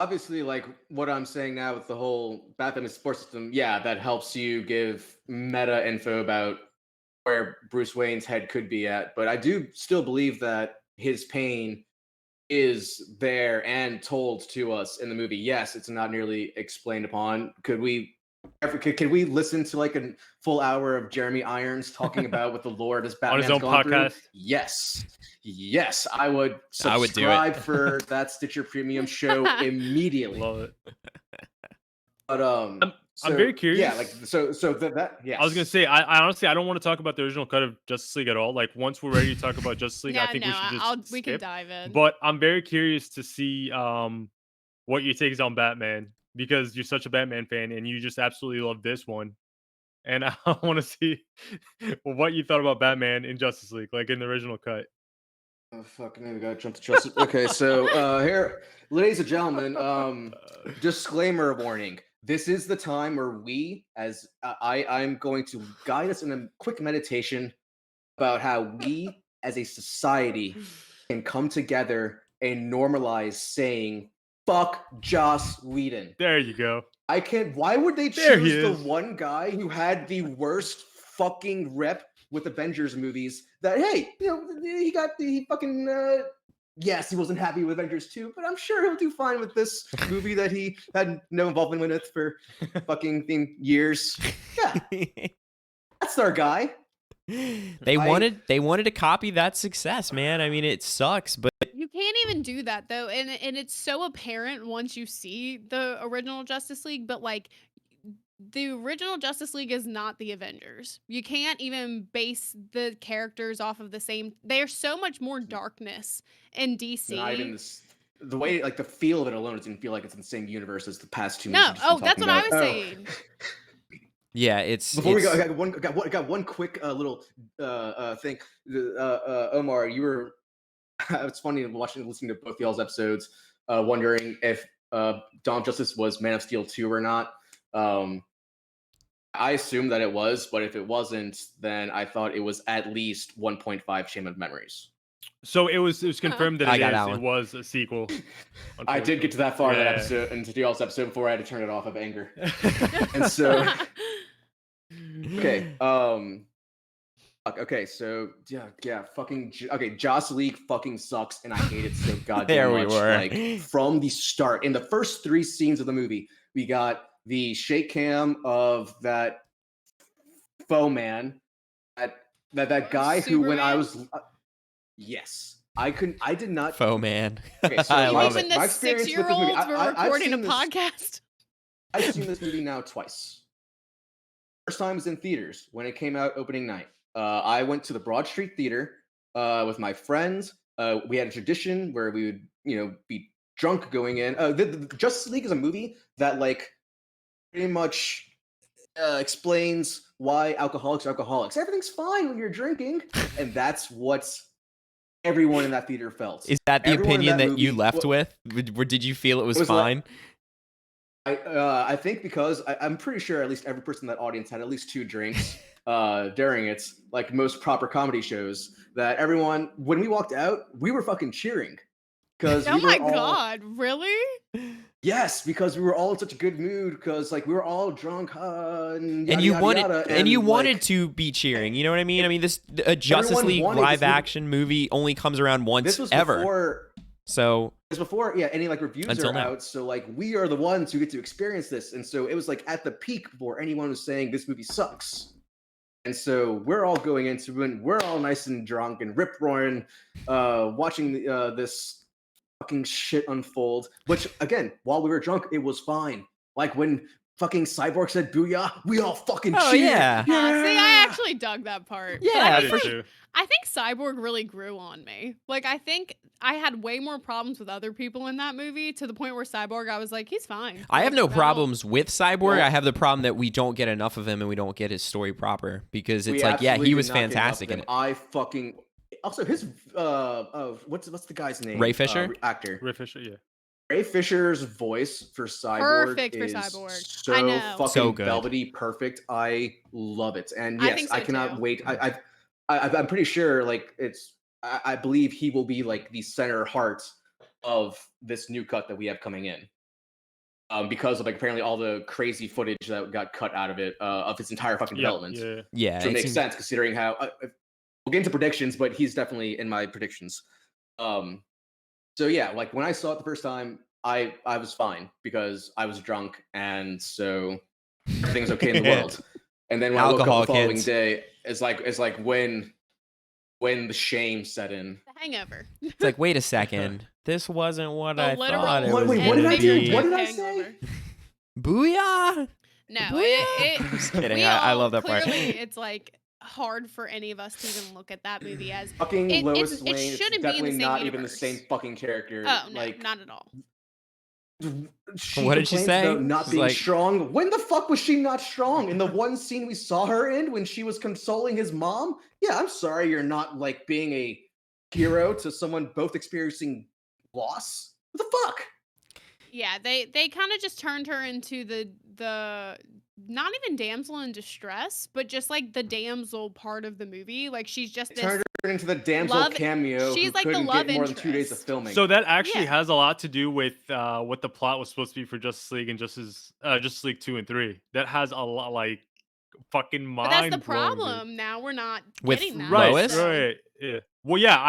Obviously, like what I'm saying now with the whole Batman support system, yeah, that helps you give meta info about where Bruce Wayne's head could be at. But I do still believe that his pain is there and told to us in the movie. Yes, it's not nearly explained upon. Could we listen to like a full hour of Jeremy Irons talking about what the lore of his Batman's on his own gone podcast? Through? Yes, I would subscribe for that Stitcher Premium show immediately. Love it. But I'm very curious. Yeah, like yeah. I was gonna say, I honestly I don't want to talk about the original cut of Justice League at all. Like once we're ready to talk about Justice League, I think we should just we can dive in. But I'm very curious to see what your take is on Batman, because you're such a Batman fan and you just absolutely love this one. And I want to see what you thought about Batman in Justice League, like in the original cut. Oh fuck! Now we gotta jump to Justice. Okay, so here, ladies and gentlemen, disclaimer warning. This is the time where we, I'm going to guide us in a quick meditation about how we as a society can come together and normalize saying "fuck Joss Whedon." There you go. I can't. Why would they There he choose the is. one guy who had the worst fucking rep with Avengers movies? That hey, he fucking. Yes, he wasn't happy with Avengers 2, but I'm sure he'll do fine with this movie that he had no involvement with for fucking years. Yeah, that's our guy. They wanted to copy that success, man. I mean, it sucks, but You can't even do that though, and it's so apparent once you see the original Justice League. But like, the original Justice League is not the Avengers. You can't even base the characters off of the same. There's so much more darkness in DC. Not even this. The way, like the feel of it alone, it doesn't feel like it's in the same universe as the past 2 No, movies. we've just been that's talking what I about. was saying. yeah, it's Before we go, it's- I got one quick little thing. Omar, you were. It's funny listening to both y'all's episodes, wondering if Dawn of Justice was Man of Steel 2 or not. I assumed that it was, but if it wasn't, then I thought it was at least 1.5 Chain of Memories. So it was confirmed that I got that it one. was a sequel. I did get to that far in that Yeah. episode, into y'all's episode before I had to turn it off of anger. And so, okay, okay, so yeah, fucking okay. Joss League fucking sucks, and I hate it so goddamn There we much. were. Like from the start, in the first 3 scenes of the movie, we got the shake cam of that faux man, that guy who, when I was, yes, I did not. faux man. Okay, so I You love mean it. when My the experience with this movie, 6-year-olds were I've recording a seen this- podcast? I've seen this movie now twice. First time was in theaters when it came out opening night. I went to the Broad Street Theater with my friends. We had a tradition where we would, be drunk going in. The Justice League is a movie that, like, pretty much explains why alcoholics are alcoholics. Everything's fine when you're drinking, and that's what everyone in that theater felt. Is that the Everyone in opinion that you movie- left well, with? Or did you feel it was, It was like- fine? I think because I'm pretty sure at least every person in that audience had at least 2 drinks during it, like most proper comedy shows, that everyone, when we walked out, we were fucking cheering. Because Oh my god, really? Yes, because we were all in such a good mood, because like we were all drunk, and And you wanted, yada, and you wanted like, to be cheering. You know what I mean? I mean, a Justice Everyone League wanted this live movie- action movie only comes around once this was ever. before So any like reviews Until are now. out, so like we are the ones who get to experience this, and so it was like at the peak before anyone was saying this movie sucks. And so we're all going into it, we're all nice and drunk and rip roaring, watching this fucking shit unfold. Which again, while we were drunk, it was fine. Like when fucking Cyborg said "booyah," we all fucking Oh, cheered. yeah. See, I actually dug that part. But Yeah, I I think, did too. I think Cyborg really grew on me. Like, I think I had way more problems with other people in that movie, to the point where Cyborg, I was like, he's fine. I have Like, no don't- problems with Cyborg. Well- I have the problem that we don't get enough of him and we don't get his story proper, because We it's like, yeah, absolutely he did was not get enough fantastic of in him. it. I fucking also his what's the guy's name? Ray Fisher? Actor. Ray Fisher, yeah. Ray Fisher's voice for Cyborg Perfect for is Cyborg. so I know. fucking So good. velvety perfect. I love it, and I yes, think I so cannot too. wait. I'm pretty sure like I believe he will be like the center heart of this new cut that we have coming in. Because of like apparently all the crazy footage that got cut out of it of its entire fucking development. Yeah. Yeah, Which it makes seems- sense considering how we'll get into predictions, but he's definitely in my predictions. So yeah, like when I saw it the first time, I was fine because I was drunk, and so everything's okay in the world. And then when I woke Alcohol, up the following kids. day, it's like when the shame set in. The Hangover. It's like, wait a second, this wasn't what The I literal thought it Wait, was what did gonna I do? be. What did I say? Hangover. Booyah! No, Booyah! Just kidding. we I all- love that part. Clearly, it's like hard for any of us to even look at that movie as. Fucking It- Lois it Lane is shouldn't be in the definitely same not even the universe. same fucking character. Oh no, like, not at all. she What did she complains say? about not She's being like- strong. When the fuck was she not strong? In the one scene we saw her in when she was consoling his mom? Yeah, I'm sorry you're not like being a hero to someone both experiencing loss. What the fuck? Yeah, they kind of just turned her into the not even damsel in distress, but just like the damsel part of the movie. Like she's just this. Turned Turn into the damsel Love- cameo she's who like the couldn't love get more than 2 days of interest. filming. So that actually Yeah. has a lot to do with what the plot was supposed to be for Justice League and Justice League 2 and 3. That has a lot, like, fucking But that's the mind-blowing, dude. problem. Now we're not With getting that. Right, Lois? so- right, yeah. Well, yeah,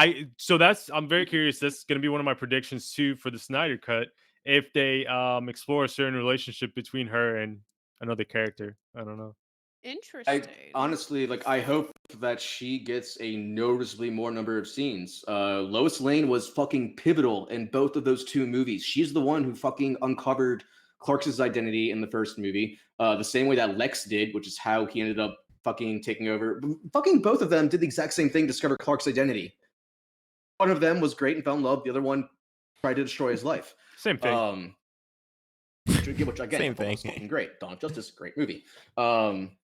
I'm very curious. That's gonna be one of my predictions too for the Snyder cut if they explore a certain relationship between her and another character. I don't know. Interesting. Honestly, like, I hope that she gets a noticeably more number of scenes. Lois Lane was fucking pivotal in both of those 2 movies. She's the one who fucking uncovered Clark's identity in the first movie, the same way that Lex did, which is how he ended up fucking taking over. Fucking both of them did the exact same thing, discover Clark's identity. One of them was great and fell in love. The other one tried to destroy his life. Same thing. Which again, Same I thought was thing. fucking great. Dawn of Justice, great movie.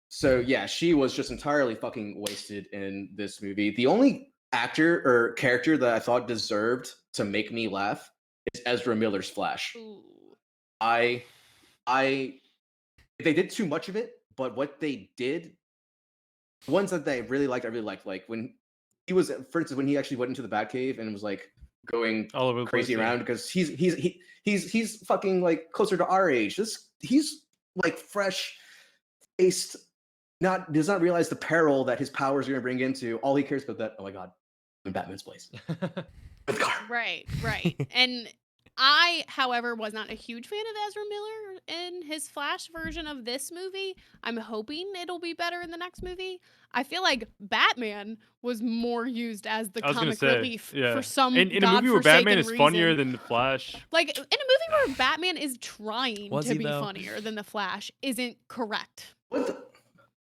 So yeah, she was just entirely fucking wasted in this movie. The only actor or character that I thought deserved to make me laugh is Ezra Miller's Flash. Ooh. I they did too much of it, but what they did, ones that they really liked, I really liked. Like when he was, for instance, when he actually went into the Batcave and was like going All over the crazy place, yeah. around because he's fucking like closer to our age. He's like fresh faced, does not realize the peril that his powers are gonna bring into. All he cares about that. Oh my god, I'm in Batman's place. With car. Right. And I, however, was not a huge fan of Ezra Miller in his Flash version of this movie. I'm hoping it'll be better in the next movie. I feel like Batman was more used as the I was gonna comic say, relief yeah. for some In a movie where Batman is godforsaken funnier reason. than the Flash. Like in a movie where Batman is trying Was to he, be though? funnier than the Flash isn't correct. What the?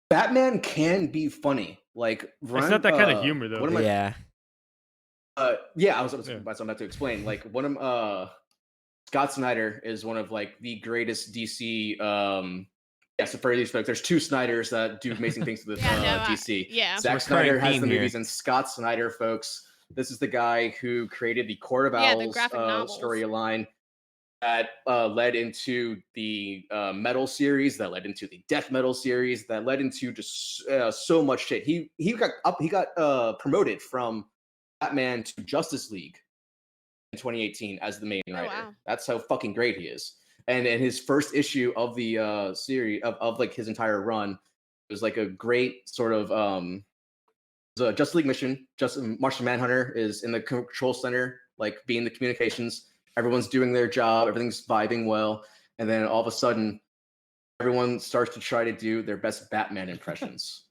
Batman can be funny. Like It's not that kind of humor though. One of my, Yeah. yeah, I was Yeah. that's what I'm about to explain. Like one of Scott Snyder is one of like the greatest DC. Yeah, so for these folks, there's 2 Snyders that do amazing things with DC. Yeah. Zack Recurring Snyder has theme the here. movies, and Scott Snyder, folks, this is the guy who created the Court of Yeah, the Owls graphic novels. storyline that led into the Metal series, that led into the Death Metal series, that led into just so much shit. He got promoted from Batman to Justice League in 2018 as the main writer. Wow. That's how fucking great he is. And in his first issue of the series of like his entire run, it was like a great sort of the Justice League mission. Martian Manhunter is in the control center, like being the communications. Everyone's doing their job, everything's vibing well, and then all of a sudden, everyone starts to try to do their best Batman impressions.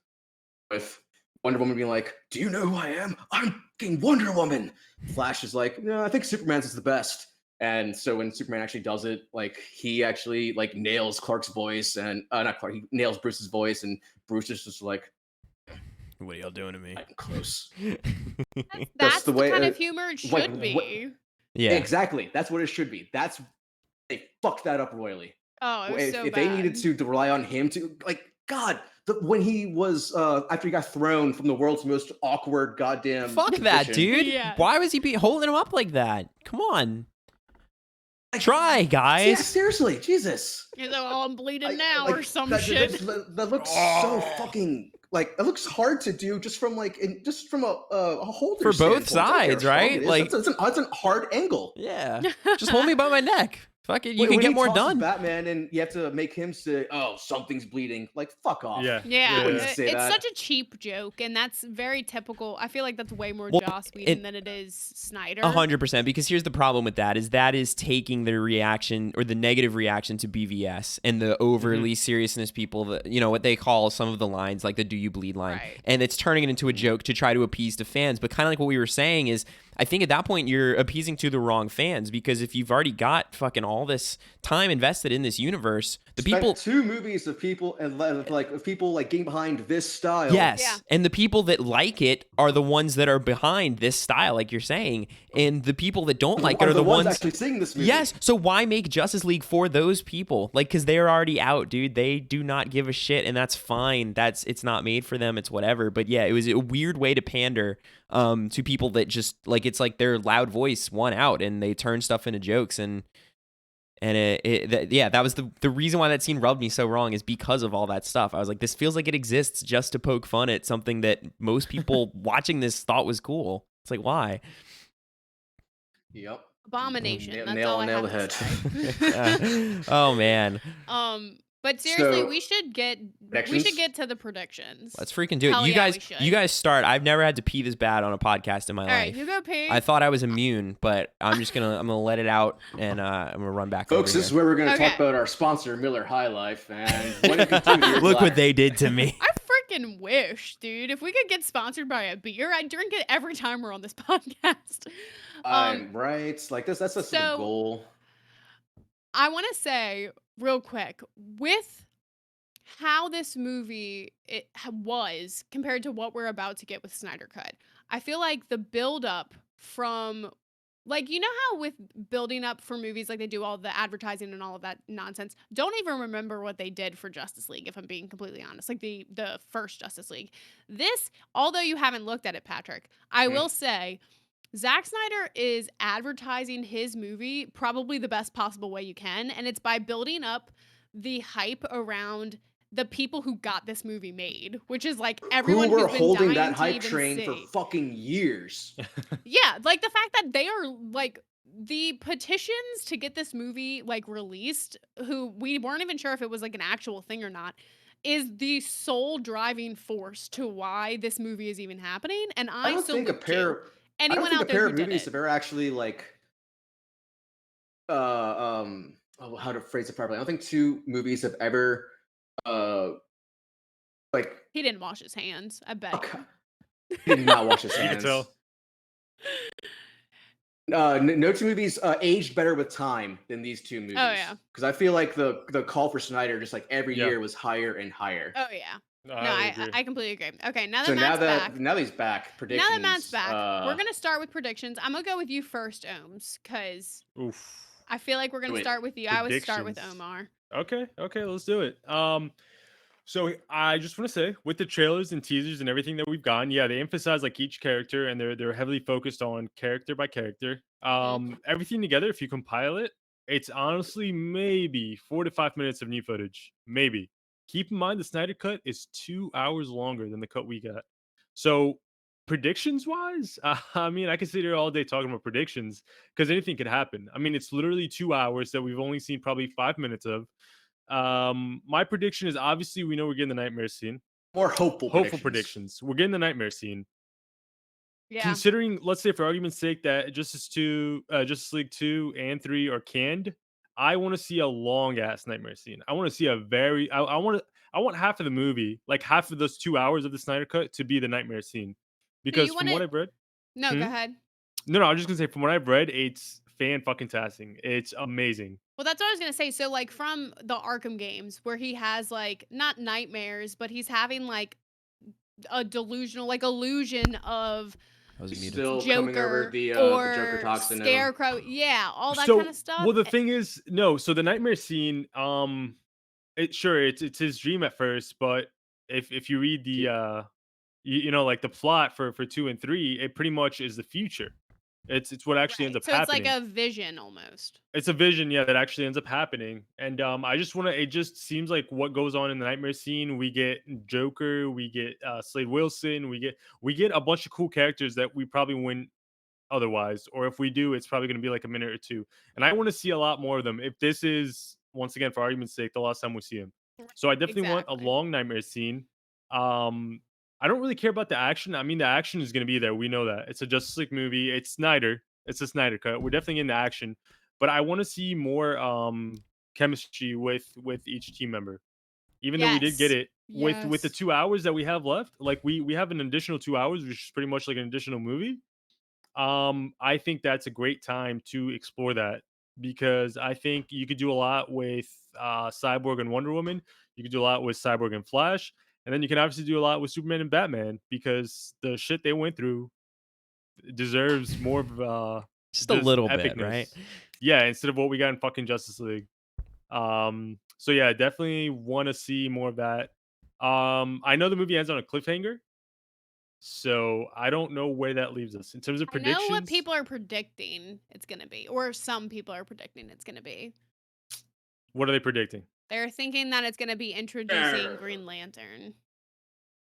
With Wonder Woman being like, "Do you know who I am? I'm fucking Wonder Woman." Flash is like, "No, I think Superman's is the best." And so when Superman actually does it, like he actually like nails Clark's voice, and not Clark, he nails Bruce's voice, and Bruce is just like, What are y'all doing to me? "I'm close." That's the the way, kind of humor it should like, be. Yeah. Exactly. That's what it should be. They fucked that up royally. Oh, it was If, so if bad. they needed to rely on him to, like, God, when he was after he got thrown from the world's most awkward goddamn Fuck that, position, dude. Yeah. Why was he holding him up like that? Come on. like, Try, yeah, guys. seriously, Jesus. You're like, oh, I'm bleeding I- now like, or some that, shit. That looks so fucking like it looks hard to do just from like just from a holder For both standpoint. I don't care sides, how strong right? it is. Like- that's a hard angle. Yeah. Just hold me by my neck. Fuck it. You When can get he more tosses done. Batman, and you have to make him say, "Oh, something's bleeding." Like, fuck off. Yeah. Yeah, wouldn't it's say that. such a cheap joke, and that's very typical. I feel like that's way more Well, Joss Whedon it- than it is Snyder. 100%. Because here's the problem with that is taking the reaction or the negative reaction to BVS and the overly seriousness people that, you know, what they call some of the lines, like the "do you bleed" line. Right. And it's turning it into a joke to try to appease the fans. But kind of like what we were saying is, I think at that point you're appeasing to the wrong fans, because if you've already got fucking all this time invested in this universe, the Spent people 2 movies of people and of people like getting behind this style. Yes. Yeah. And the people that like it are the ones that are behind this style, like you're saying. And the people that don't like it are the ones actually seeing this movie. Yes. So why make Justice League for those people? Like, because they're already out, dude. They do not give a shit, and that's fine. It's not made for them. It's whatever. But yeah, it was a weird way to pander to people that just like, it's like their loud voice won out, and they turn stuff into jokes, and And that was the reason why that scene rubbed me so wrong, is because of all that stuff. I was like, this feels like it exists just to poke fun at something that most people watching this thought was cool. It's like, why? Yep. Abomination. That's Nail all on I nail have the to head. say. Oh man, But seriously, So, we should get predictions? to the predictions. let's freaking do it. Hell You yeah, guys, we should. you guys start. I've never had to pee this bad on a podcast in my All life. right, you go pee. I thought I was immune, but I'm gonna let it out, and I'm gonna run back. Folks, over this is here. where we're going to Okay. talk about our sponsor, Miller High Life, and what it can do to your Look what bladder. they did to me. I freaking wish, dude. If we could get sponsored by a beer, I'd drink it every time we're on this podcast. Right. Like that's the so- goal. I want to say real quick, with how this movie was compared to what we're about to get with Snyder Cut, I feel like the build up from, like, you know how with building up for movies, like they do all the advertising and all of that nonsense, don't even remember what they did for Justice League, if I'm being completely honest, like the first Justice League. This, although you haven't looked at it, Patrick, I will say Zack Snyder is advertising his movie probably the best possible way you can, and it's by building up the hype around the people who got this movie made, which is like everyone Who were who's been holding dying that to hype even train for see. fucking years. Yeah, like the fact that they are like the petitions to get this movie like released, who we weren't even sure if it was like an actual thing or not, is the sole driving force to why this movie is even happening. And I don't think a salute pair. you. Anyone I don't think out a there pair who of did movies it. have ever actually like how to phrase it properly. I don't think two movies have ever like He didn't wash his hands. I bet. okay. He did not wash his You can hands. tell. No two movies aged better with time than these two movies. Oh, yeah. Because I feel like the call for Snyder just like every Yeah. year was higher and higher. Oh yeah. No, No, I agree. I completely agree. Okay, now that So Matt's back. now that he's back, predictions. Now that Matt's back, we're gonna start with predictions. I'm gonna go with you first, Ohms, because Oof. I feel like we're gonna Do it. start with you. I would start with Predictions. Omar. Okay, let's do it. So I just want to say, with the trailers and teasers and everything that we've gotten, yeah, they emphasize like each character, and they're heavily focused on character by character. Everything together, if you compile it, it's honestly maybe 4 to 5 minutes of new footage, maybe. Keep in mind the Snyder cut is 2 hours longer than the cut we got. So predictions wise, I mean, I could sit here all day talking about predictions because anything could happen. I mean, it's literally 2 hours that we've only seen probably 5 minutes of. My prediction is obviously we know we're getting the nightmare scene. More hopeful Predictions. We're getting the nightmare scene. Yeah. Considering, let's say for argument's sake, that Justice League 2 and 3 are canned, I want to see a long ass nightmare scene. I want to see a very I want half of the movie, like half of those 2 hours of the Snyder cut to be the nightmare scene. Because from what I've read, No, go ahead. no, I was just gonna say from what I've read, it's fan fucking tastic. It's amazing. Well, that's what I was gonna say. So, like, from the Arkham games, where he has like not nightmares, but he's having like a delusional, like illusion of I was muted. Still coming over Joker the or Joker toxin. Scarecrow. Yeah, all that So, kind of stuff. well, the thing is, no. So the nightmare scene, it's his dream at first, but if you read the you know, like the plot for 2 and 3, it pretty much is the future. It's what actually ends up so happening. it's like a vision almost. It's a vision, yeah, that actually ends up happening. And I just want to. It just seems like what goes on in the nightmare scene. We get Joker, we get Slade Wilson, we get a bunch of cool characters that we probably wouldn't otherwise, or if we do, it's probably going to be like a minute or two. And I want to see a lot more of them. If this is, once again, for argument's sake, the last time we see him, so I definitely want a Exactly. long nightmare scene. I don't really care about the action. I mean, the action is going to be there. We know that it's a Justice League movie. It's Snyder. It's a Snyder cut. We're definitely in the action, but I want to see more chemistry with each team member. Even though we did get it with the 2 hours that we have left, like we have an additional 2 hours, which is pretty much like an additional movie. I think that's a great time to explore that because I think you could do a lot with Cyborg and Wonder Woman. You could do a lot with Cyborg and Flash, and then you can obviously do a lot with Superman and Batman because the shit they went through deserves more of Just a little bit, right? Yeah, instead of what we got in fucking Justice League. So yeah, definitely want to see more of that. I know the movie ends on a cliffhanger. So I don't know where that leaves us in terms of I predictions. know what people are predicting it's gonna be, or some people are predicting it's gonna be. What are they predicting? They're thinking that it's going to be introducing Green Lantern.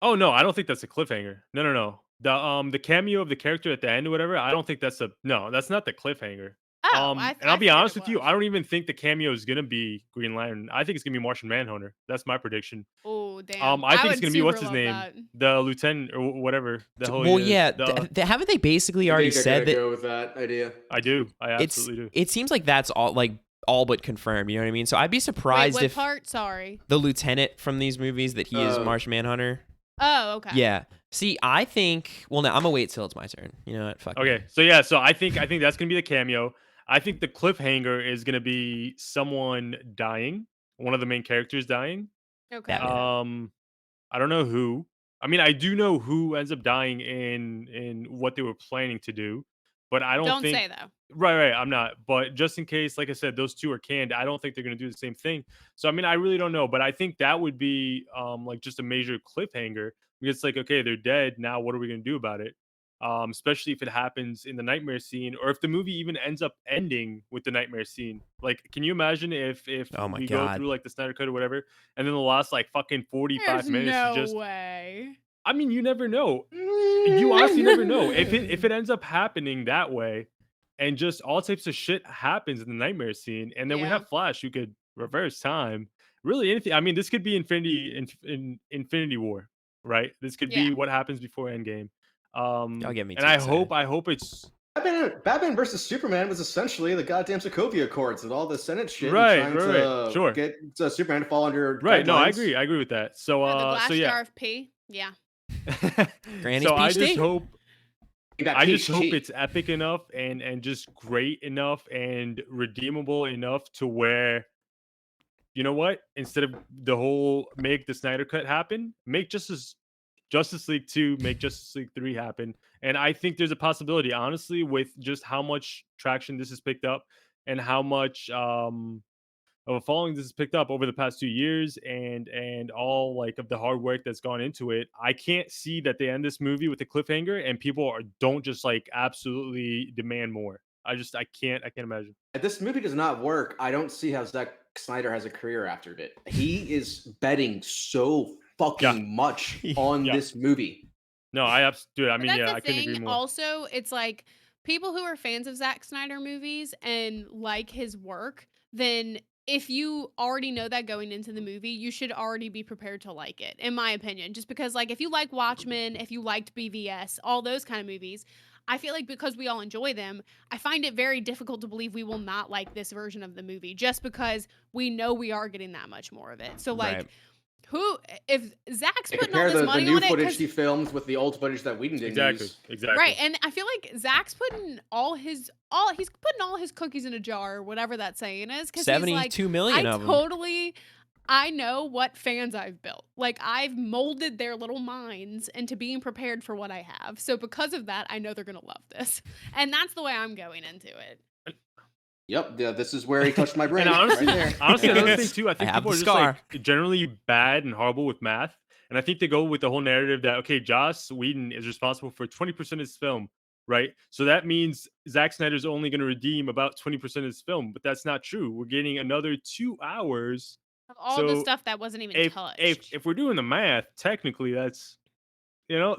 Oh no, I don't think that's a cliffhanger. No. The cameo of the character at the end or whatever. I don't think that's that's not the cliffhanger. Oh, And I'll be figured honest it with you, was. I don't even think the cameo is gonna be Green Lantern. I think it's gonna be Martian Manhunter. That's my prediction. Oh, damn. I think it's would gonna be super what's his love name, that. the lieutenant or whatever the hell he Well, is. yeah, The, haven't they basically I already think said that? go with that idea. I do. I It's absolutely do. it seems like that's all but confirmed. You know what I mean? So I'd be Wait, surprised what if part? Sorry. the lieutenant from these movies that he is Martian Manhunter. Oh, okay. Yeah. See, I think. Well, no, I'm gonna wait till it's my turn. You know what? Fuck. it. Okay, so I think that's gonna be the cameo. I think the cliffhanger is gonna be someone dying, one of the main characters dying. Okay. Batman. I don't know who. I mean, I do know who ends up dying in what they were planning to do, but I don't think. say though. Right. I'm not. But just in case, like I said, those two are canned. I don't think they're gonna do the same thing. So I mean, I really don't know. But I think that would be like just a major cliffhanger because it's like, okay, they're dead. Now what are we gonna do about it? Especially if it happens in the nightmare scene, or if the movie even ends up ending with the nightmare scene. Like, can you imagine if Oh my we go God. through like the Snyder Cut or whatever, and then the last like fucking 45 There's minutes no is just way. I mean, you never know. You honestly never know. If it ends up happening that way, and just all types of shit happens in the nightmare scene, and then we Yeah. have Flash who could reverse time. Really, anything. I mean, this could be Infinity War, right? This could be Yeah. what happens before Endgame. Y'all get me And too I excited. hope it's Batman versus Superman was essentially the goddamn Sokovia Accords with all the Senate shit Right, and trying right, to sure. get Superman to fall under right. No, I guidelines. agree with that. So, The glass so yeah. jar of pee. Yeah. Granny's So I peach just tea? hope You got I just peach hope tea. it's epic enough and just great enough and redeemable enough to where, you know what? Instead of the whole make the Snyder Cut happen, make Justice League 2, make Justice League 3 happen. And I think there's a possibility, honestly, with just how much traction this has picked up and how much of a following this has picked up over the past 2 years and all like of the hard work that's gone into it. I can't see that they end this movie with a cliffhanger and don't just like absolutely demand more. I can't imagine. If this movie does not work, I don't see how Zack Snyder has a career after it. He is betting so fucking much on Yeah. this movie. No, dude, I But mean, that's yeah, the I couldn't agree thing. more. Also, it's like people who are fans of Zack Snyder movies and like his work, then if you already know that going into the movie, you should already be prepared to like it, in my opinion. Just because, like, if you like Watchmen, if you liked BVS, all those kind of movies, I feel like because we all enjoy them, I find it very difficult to believe we will not like this version of the movie just because we know we are getting that much more of it. So, like, Right. if Zach's They putting all compare this the money new on it, footage 'cause- he filmed with the old footage that we didn't Exactly. use. Exactly. right, and I feel like Zach's putting he's putting all his cookies in a jar, or whatever that saying is, because he's like, 72 million of them. I know what fans I've built. Like, I've molded their little minds into being prepared for what I have. So because of that, I know they're gonna love this, and that's the way I'm going into it. Yep, yeah, this is where he touched my brain. And honestly, right there. honestly, another thing too, I think I have people are the just scar. like generally bad and horrible with math. And I think they go with the whole narrative that okay, Joss Whedon is responsible for 20% of his film, right? So that means Zack Snyder's only going to redeem about 20% of his film, but that's not true. We're getting another 2 hours. Of all the So stuff that wasn't even if touched. if we're doing the math, technically that's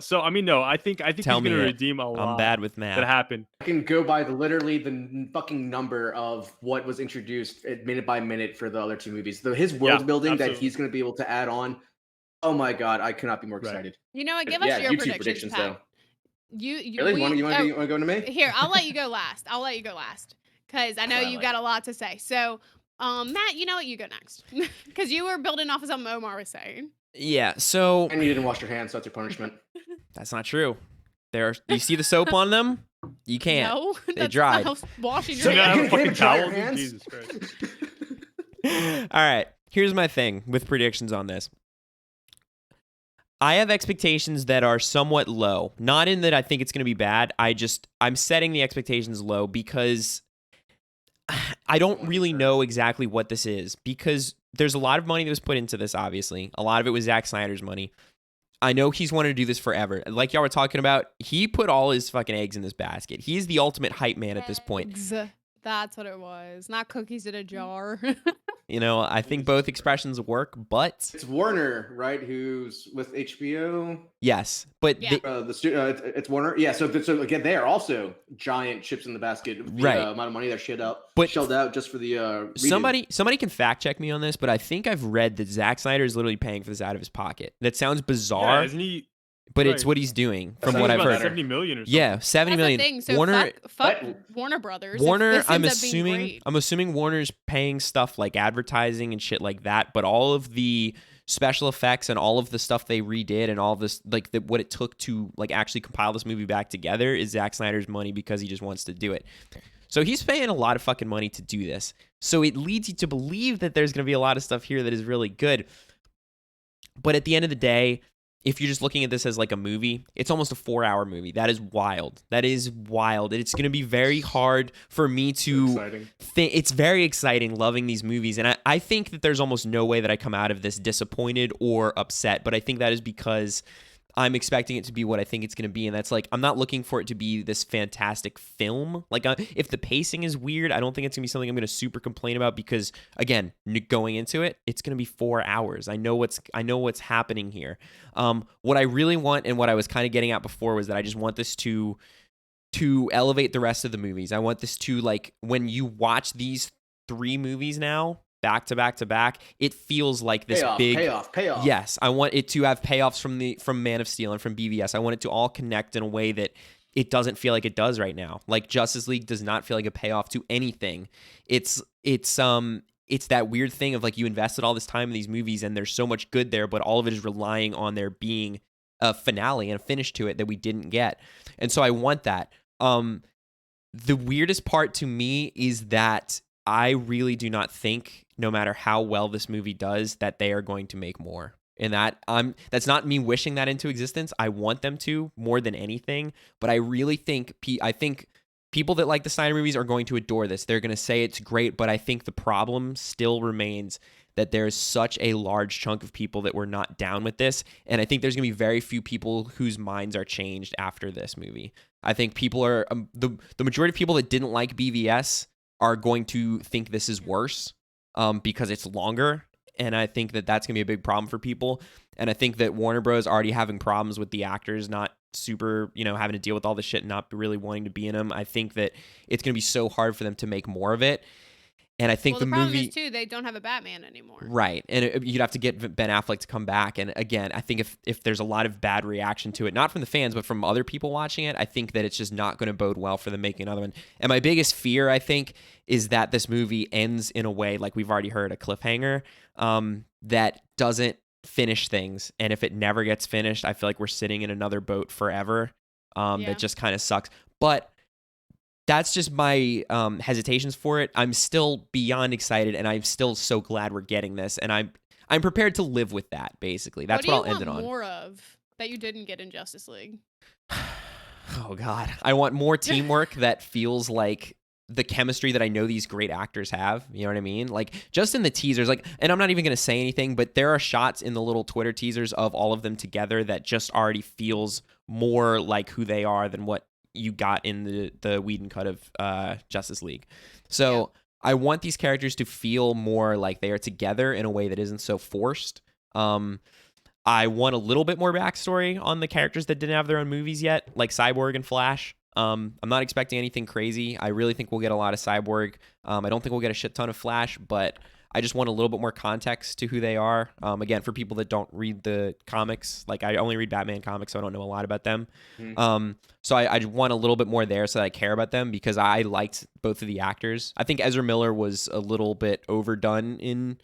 so I mean no, I think he's Tell going to me it. redeem a lot I'm bad with that math. happened. I can go by literally the fucking number of what was introduced minute by minute for the other two movies. His world building that absolutely. he's going to be able to add on. Oh my god, I could not be more Right. excited. You know what? Give Yeah, us your YouTube predictions, Pat. though. You Really? we- You want to go to me? Here, I'll let you go last. Because I know I you like got a lot to say. So, Matt, you know what? You go next. Because you were building off of something Omar was saying. Yeah. So And you didn't wash your hands, so that's your punishment. that's not true. You see the soap on them? You can't. No, They that's dried. not washing So your you gotta hands. have a Can't fucking dry your towel, dude? hands? Jesus Christ. All right. Here's my thing with predictions on this. I have expectations that are somewhat low. Not in that I think it's going to be bad. I'm setting the expectations low because I don't really know exactly what this is, because there's a lot of money that was put into this, obviously. A lot of it was Zack Snyder's money. I know he's wanted to do this forever. Like y'all were talking about, he put all his fucking eggs in this basket. He's the ultimate hype man at this point. Eggs. That's what it was. Not cookies in a jar. You know, I think both expressions work, but It's Warner, right? Who's with HBO? yes, but Yeah. It's Warner. Yeah. So again, they are also giant chips in the basket. The Right. amount of money they're But shelled out just for the redo. somebody can fact check me on this, but I think I've read that Zack Snyder is literally paying for this out of his pocket. That sounds Yeah, bizarre, isn't he? but Right. it's what he's doing That from sounds what I've about heard. 70 million or something. Yeah, 70 That's million. the thing. So Warner, fuck What? Warner Brothers. Warner, if this I'm ends up being great. assuming Warner's paying stuff like advertising and shit like that, but all of the special effects and all of the stuff they redid and all of this, like what it took to like actually compile this movie back together is Zack Snyder's money because he just wants to do it. So he's paying a lot of fucking money to do this. So it leads you to believe that there's going to be a lot of stuff here that is really good. But at the end of the day, if you're just looking at this as like a movie, it's almost a 4-hour movie. That is wild. That is wild. It's going to be very hard for me to Exciting. think. It's very exciting loving these movies. And I think that there's almost no way that I come out of this disappointed or upset. But I think that is because I'm expecting it to be what I think it's going to be. And that's like, I'm not looking for it to be this fantastic film. Like if the pacing is weird, I don't think it's going to be something I'm going to super complain about because again, going into it, it's going to be 4 hours. I know what's happening here. What I really want and what I was kind of getting at before was that I just want this to elevate the rest of the movies. I want this to like, when you watch these 3 movies now, back to back to back, it feels like this payoff. Yes, I want it to have payoffs from Man of Steel and from BVS. I want it to all connect in a way that it doesn't feel like it does right now. Like Justice League does not feel like a payoff to anything. It's that weird thing of like you invested all this time in these movies and there's so much good there, but all of it is relying on there being a finale and a finish to it that we didn't get. And so I want that. The weirdest part to me is that I really do not think, no matter how well this movie does, that they are going to make more. And that's not me wishing that into existence. I want them to more than anything, but I really think people that like the Snyder movies are going to adore this. They're going to say it's great, but I think the problem still remains that there's such a large chunk of people that were not down with this, and I think there's going to be very few people whose minds are changed after this movie. I think people are the majority of people that didn't like BVS are going to think this is worse because it's longer. And I think that that's going to be a big problem for people. And I think that Warner Bros. Already having problems with the actors not super, having to deal with all this shit and not really wanting to be in them. I think that it's going to be so hard for them to make more of it. And I think the problem movie is too, they don't have a Batman anymore. Right. And you'd have to get Ben Affleck to come back. And again, I think if there's a lot of bad reaction to it, not from the fans, but from other people watching it, I think that it's just not going to bode well for them making another one. And my biggest fear, I think, is that this movie ends in a way, like we've already heard, a cliffhanger that doesn't finish things. And if it never gets finished, I feel like we're sitting in another boat forever. That just kind of sucks. But that's just my hesitations for it. I'm still beyond excited, and I'm still so glad we're getting this, and I'm prepared to live with that. Basically, that's what I'll end it on. What do you want more of that you didn't get in Justice League? Oh God, I want more teamwork that feels like the chemistry that I know these great actors have. You know what I mean? Like just in the teasers, like, and I'm not even gonna say anything, but there are shots in the little Twitter teasers of all of them together that just already feels more like who they are than what you got in the Whedon cut of Justice League. So I want these characters to feel more like they are together in a way that isn't so forced. I want a little bit more backstory on the characters that didn't have their own movies yet, like Cyborg and Flash. I'm not expecting anything crazy. I really think we'll get a lot of Cyborg. I don't think we'll get a shit ton of Flash, but I just want a little bit more context to who they are. Again, for people that don't read the comics, like I only read Batman comics, so I don't know a lot about them. So I want a little bit more there so that I care about them because I liked both of the actors. I think Ezra Miller was a little bit overdone in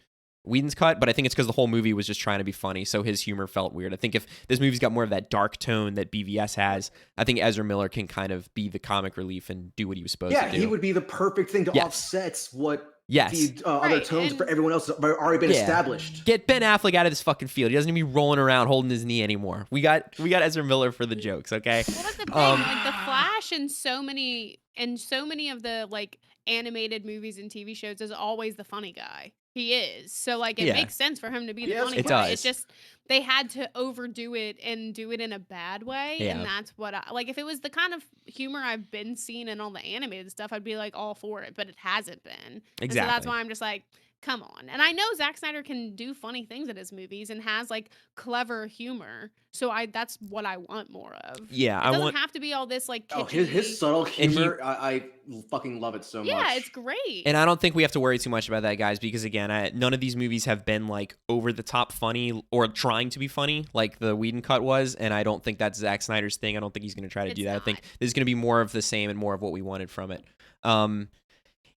Whedon's cut, but I think it's because the whole movie was just trying to be funny, so his humor felt weird. I think if this movie's got more of that dark tone that BVS has, I think Ezra Miller can kind of be the comic relief and do what he was supposed to do. Yeah, he would be the perfect thing to offset what the other tones for everyone else have already been established. Get Ben Affleck out of this fucking field. He doesn't need to be rolling around holding his knee anymore. We got Ezra Miller for the jokes, okay? Well, that's the thing. Like the Flash and so many of the like animated movies and TV shows is always the funny guy. He is. So like it makes sense for him to be the funny guy. It's just they had to overdo it and do it in a bad way. Yeah. And that's what I like. If it was the kind of humor I've been seeing in all the animated stuff, I'd be like all for it, but it hasn't been. Exactly. And so that's why I'm just like, come on. And I know Zack Snyder can do funny things in his movies and has like clever humor. So that's what I want more of. Yeah, It I doesn't want. have to be all this like Oh, kitschy. his subtle And he- humor, I fucking love it so much. Yeah, it's great. And I don't think we have to worry too much about that, guys, because again, none of these movies have been like over the top funny or trying to be funny like the Whedon cut was, and I don't think that's Zack Snyder's thing. I don't think he's going to try to do It's that. I not. think this is going to be more of the same and more of what we wanted from it.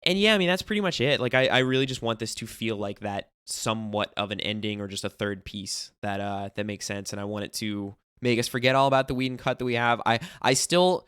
And yeah, I mean that's pretty much it. Like I really just want this to feel like that somewhat of an ending or just a third piece that makes sense, and I want it to make us forget all about the Whedon cut that we have. I still.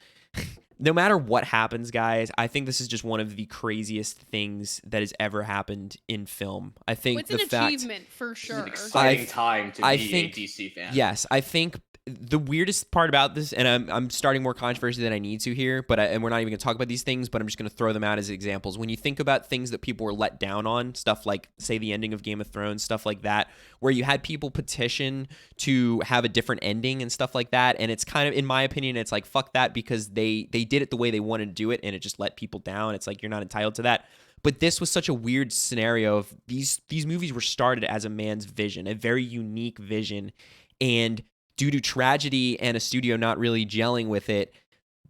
No matter what happens, guys, I think this is just one of the craziest things that has ever happened in film. I think It's an achievement for This is sure. an exciting time to I be think- a DC fan. Yes, I think the weirdest part about this, and I'm starting more controversy than I need to here, and we're not even going to talk about these things, but I'm just going to throw them out as examples. When you think about things that people were let down on, stuff like, say, the ending of Game of Thrones, stuff like that, where you had people petition to have a different ending and stuff like that, and it's kind of, in my opinion, it's like, fuck that, because they did it the way they wanted to do it, and it just let people down. It's like, you're not entitled to that. But this was such a weird scenario of these movies were started as a man's vision, a very unique vision, and due to tragedy and a studio not really gelling with it,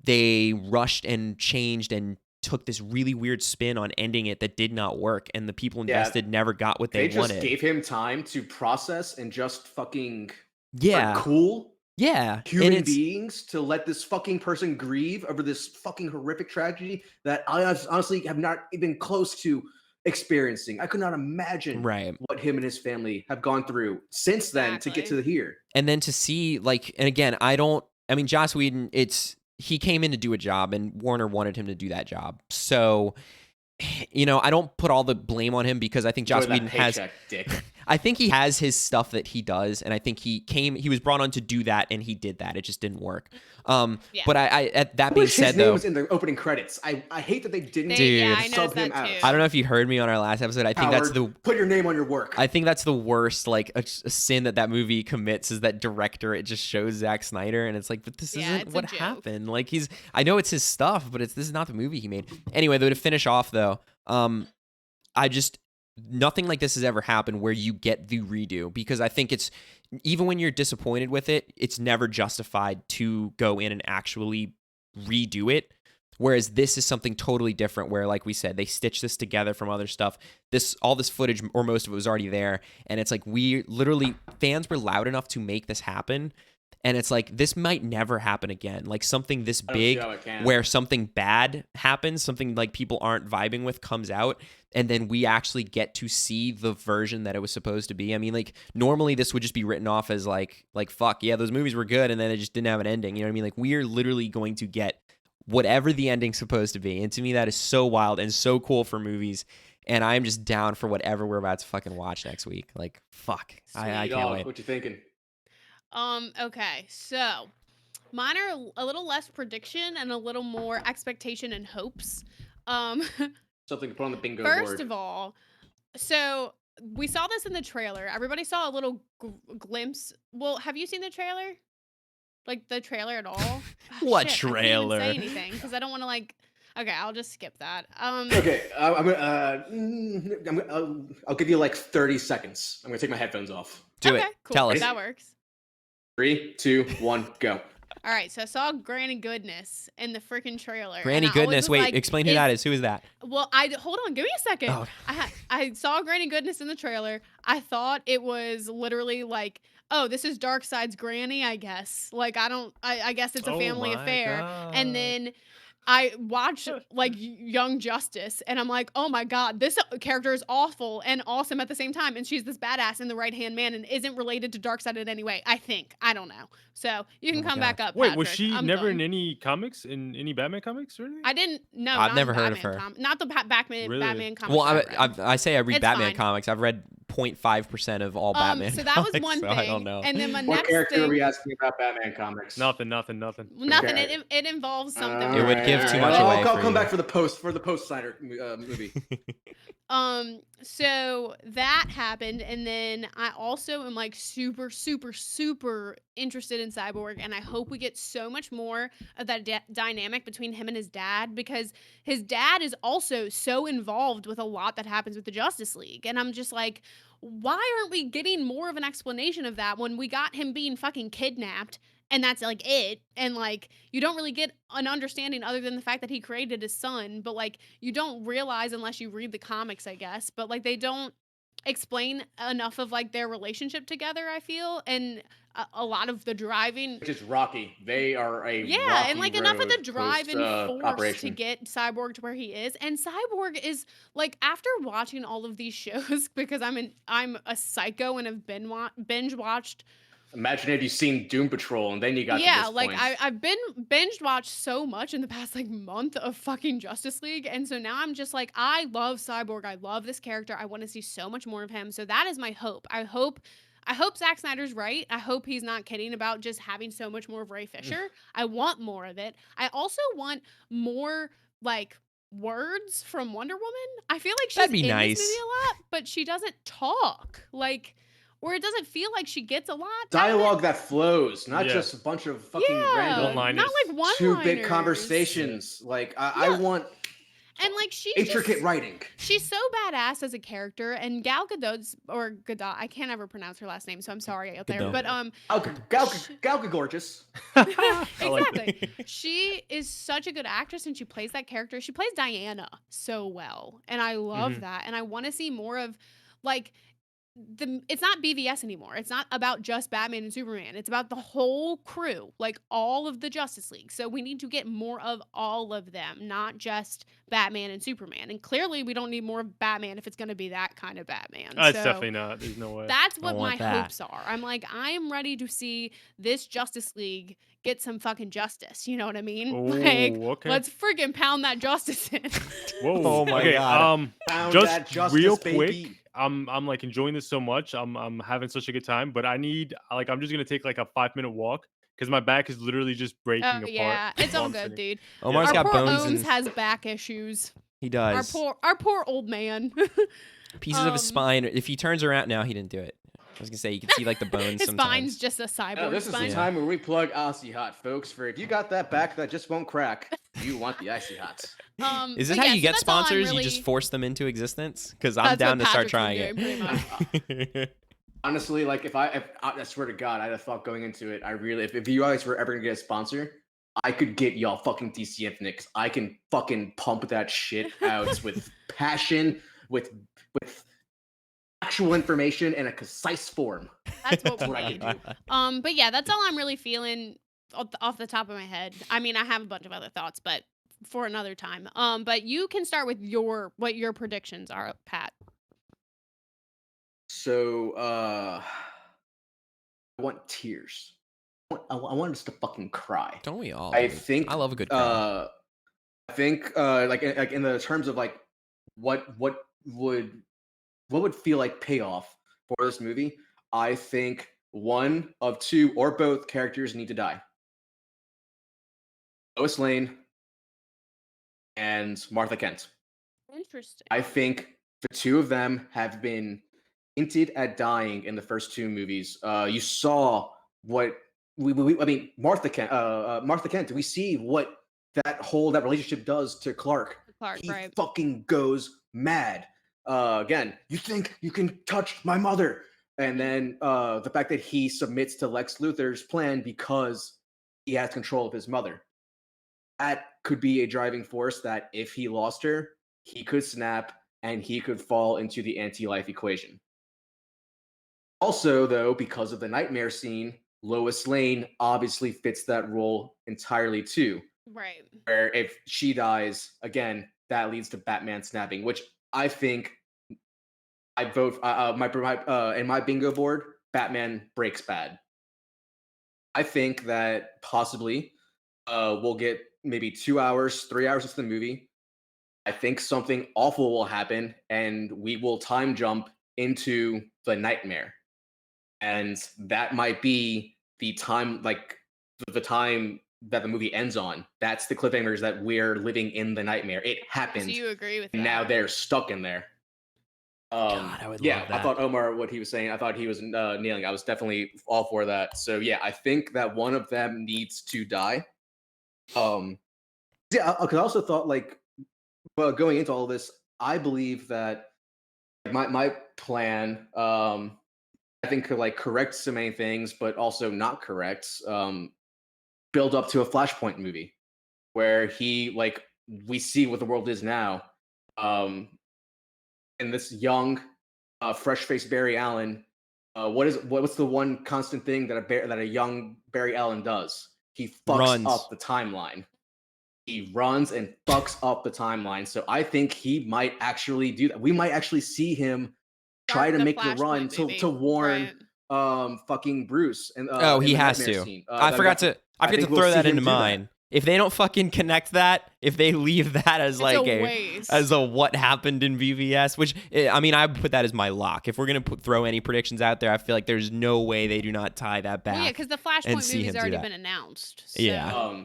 they rushed and changed and took this really weird spin on ending it that did not work, and the people invested never got what they They just wanted. gave him time to process and just fucking Yeah, cool yeah, and human it's beings to let this fucking person grieve over this fucking horrific tragedy that I honestly have not even close to experiencing. I could not imagine right. what him and his family have gone through since then to get to here. And then to see, like, and again, I mean, Joss Whedon, he came in to do a job, and Warner wanted him to do that job. So, I don't put all the blame on him because I think Joss Enjoy that Whedon has. paycheck, dick. I think he has his stuff that he does, and I think he was brought on to do that, and he did that. It just didn't work. Yeah. But that I being wish his said, name though, was in the opening credits. I hate that they didn't Yeah, I sub noticed him that out. too. I don't know if you heard me on our last episode. I think that's Howard, put your name on your work. I think that's the worst, like a sin that movie commits is that director. It just shows Zack Snyder, and it's like, but this Yeah, isn't it's a what joke. happened. Like I know it's his stuff, but this is not the movie he made. Anyway, though, to finish off though, nothing like this has ever happened where you get the redo, because I think it's, even when you're disappointed with it, it's never justified to go in and actually redo it. Whereas this is something totally different where, like we said, they stitched this together from other stuff. All this footage, or most of it, was already there. And it's like, fans were loud enough to make this happen. And it's like, this might never happen again. Like something this I don't see big how it can. where something bad happens, something like people aren't vibing with comes out, and then we actually get to see the version that it was supposed to be. I mean, like, normally this would just be written off as like fuck, yeah, those movies were good, and then it just didn't have an ending. You know what I mean? Like, we're literally going to get whatever the ending's supposed to be. And to me, that is so wild and so cool for movies. And I'm just down for whatever we're about to fucking watch next week. Like, fuck. I can't wait. What you thinking? Okay, so mine are a little less prediction and a little more expectation and hopes. Something to put on the bingo First board. of all, so we saw this in the trailer. Everybody saw a little glimpse. Well, have you seen the trailer? Like the trailer at all? Oh, What shit, trailer? I can't even say anything because I don't want to like. Okay, I'll just skip that. Okay, I'll give you like 30 seconds. I'm gonna take my headphones off. Do okay, it. cool. Tell us. That works. 3, 2, 1, go. All right, so I saw Granny Goodness in the freaking trailer. Granny and I always Goodness. was Wait, like, explain who that is. Who is that? Well, hold on, give me a second. Oh. I saw Granny Goodness in the trailer. I thought it was literally like, oh, this is Darkseid's granny, I guess. Like, I guess it's a family affair. And then I watched like Young Justice, and I'm like, oh my god, this character is awful and awesome at the same time, and she's this badass and the right hand man, and isn't related to Darkseid in any way. I think, I don't know. So you can come back up. Wait, was Patrick. she I'm never done. in any comics, in any Batman comics or anything? I didn't know. I've not never in heard of Batman her. Not the Batman. Really? Batman comics. Well, I read. I say I read It's Batman fine. comics. I've read 0.5% of all Batman. So that was comics, one so thing. I don't know. And then my What next character are thing, we asking about Batman comics? Nothing. nothing. Okay. It involves something. It would give too much I'll, away I'll for come you. back for the post Snyder movie. So that happened, and then I also am like super, super, super interested in Cyborg, and I hope we get so much more of that dynamic between him and his dad, because his dad is also so involved with a lot that happens with the Justice League, and I'm just like, why aren't we getting more of an explanation of that when we got him being fucking kidnapped? And that's like it. And like, you don't really get an understanding other than the fact that he created his son. But like, you don't realize unless you read the comics, I guess. But like, they don't explain enough of like their relationship together, I feel. And a lot of the driving. Which is rocky. They are a Yeah, rocky and like enough of the road driving force to operation. get Cyborg to where he is. And Cyborg is like, after watching all of these shows, because I'm a psycho and have binge watched. Imagine if you've seen Doom Patrol and then you got to Yeah, this like point. I've been binge watched so much in the past like month of fucking Justice League, and so now I'm just like, I love Cyborg. I love this character. I want to see so much more of him. So that is my hope. I hope Zack Snyder's right. I hope he's not kidding about just having so much more of Ray Fisher. I want more of it. I also want more like words from Wonder Woman. I feel like she's That'd be in nice. this movie a lot, but she doesn't talk. Like, or it doesn't feel like she gets a lot out of it. Dialogue that flows, not Yeah. just a bunch of fucking Yeah, random One-liners. not like one two-bit conversations. Like I Yeah. want And like she's intricate just, writing. she's so badass as a character, and Gal Gadot's or Gadot, I can't ever pronounce her last name, so I'm sorry out there. Gadot. But Gal gorgeous. exactly. She is such a good actress, and she plays that character. She plays Diana so well, and I love that. And I want to see more of like it's not BVS anymore. It's not about just Batman and Superman. It's about the whole crew, like all of the Justice League. So we need to get more of all of them, not just Batman and Superman. And clearly we don't need more of Batman if it's going to be that kind of Batman. It's So definitely not. There's no way. that's what my want that. hopes are. I'm like, I am ready to see this Justice League get some fucking justice. You know what I mean? Ooh, Like, okay. let's friggin' pound that justice in. Whoa. Oh my okay, God. Found just that justice, real baby. quick, I'm like enjoying this so much. I'm having such a good time, but I need like I'm just gonna take like a 5-minute walk because my back is literally just breaking Oh apart. yeah, it's while all I'm good, sitting. dude. Omar's Our got poor bones Ohms and has back issues. he does. Our poor old man. Pieces of his spine. If he turns around now, he didn't do it. I was gonna say you can see like the bones His sometimes. spine's just a cyborg No, this is spine. the time where we plug Icy Hot, folks. For if you got that back that just won't crack, you want the Icy Hot. Is this but how yeah, you so get that's all I'm sponsors? You really- just force them into existence? Because I'm That's down what to start Patrick's been trying doing, pretty much. it. Honestly, like if I swear to God, I'd have thought going into it. I really, if you guys were ever gonna get a sponsor, I could get y'all fucking DC Infinite. 'Cause I can fucking pump that shit out with passion, with actual information in a concise form. That's what That's we what I need. can do. But yeah, that's all I'm really feeling off the top of my head. I mean, I have a bunch of other thoughts, but for another time. But you can start with what your predictions are, Pat. So, I want tears. I want us to fucking cry. Don't we all? I dude? think I love a good cry. I think like in the terms of like what would feel like payoff for this movie. I think one of two or both characters need to die. Lois Lane and Martha Kent. Interesting. I think the two of them have been hinted at dying in the first two movies. You saw what I mean, Martha Kent. We see what that relationship does to Clark. Clark, He right? fucking goes mad. Again, you think you can touch my mother, and then the fact that he submits to Lex Luthor's plan because he has control of his mother. That could be a driving force that if he lost her, he could snap and he could fall into the anti-life equation. Also, though, because of the nightmare scene, Lois Lane obviously fits that role entirely too. Right. Where if she dies, again, that leads to Batman snapping, which I think I vote in my bingo board, Batman breaks bad. I think that possibly we'll get maybe 2 hours, 3 hours into the movie. I think something awful will happen and we will time jump into the nightmare, and that might be the time, like the time that the movie ends on. That's the cliffhangers that we're living in the nightmare. It So happened, you agree with and that? now they're stuck in there. God, I would Yeah, love I that. thought Omar, what he was saying, I thought he was nailing. I was definitely all for that. So yeah, I think that one of them needs to die. Yeah, because I also thought like, well, going into all this, I believe that my plan, I think could like correct so many things, but also not correct. Build up to a Flashpoint movie where he like we see what the world is now. And this young, fresh-faced Barry Allen. What's the one constant thing that a young Barry Allen does? He fucks Runs. up the timeline. He runs and fucks up the timeline. So I think he might actually do that. We might actually see him try Start to the make the run Flashpoint movie. to warn Right. fucking Bruce and Oh, in he the has nightmare to. scene. I forgot to think we'll throw see that him into do that. mine. If they don't fucking connect that, if they leave that as It's like a waste. as a what happened in BVS, which I mean, I would put that as my lock. If we're gonna throw any predictions out there, I feel like there's no way they do not tie that back. Well, yeah, because the and Flashpoint see movie's him do already that. been announced. So. Yeah.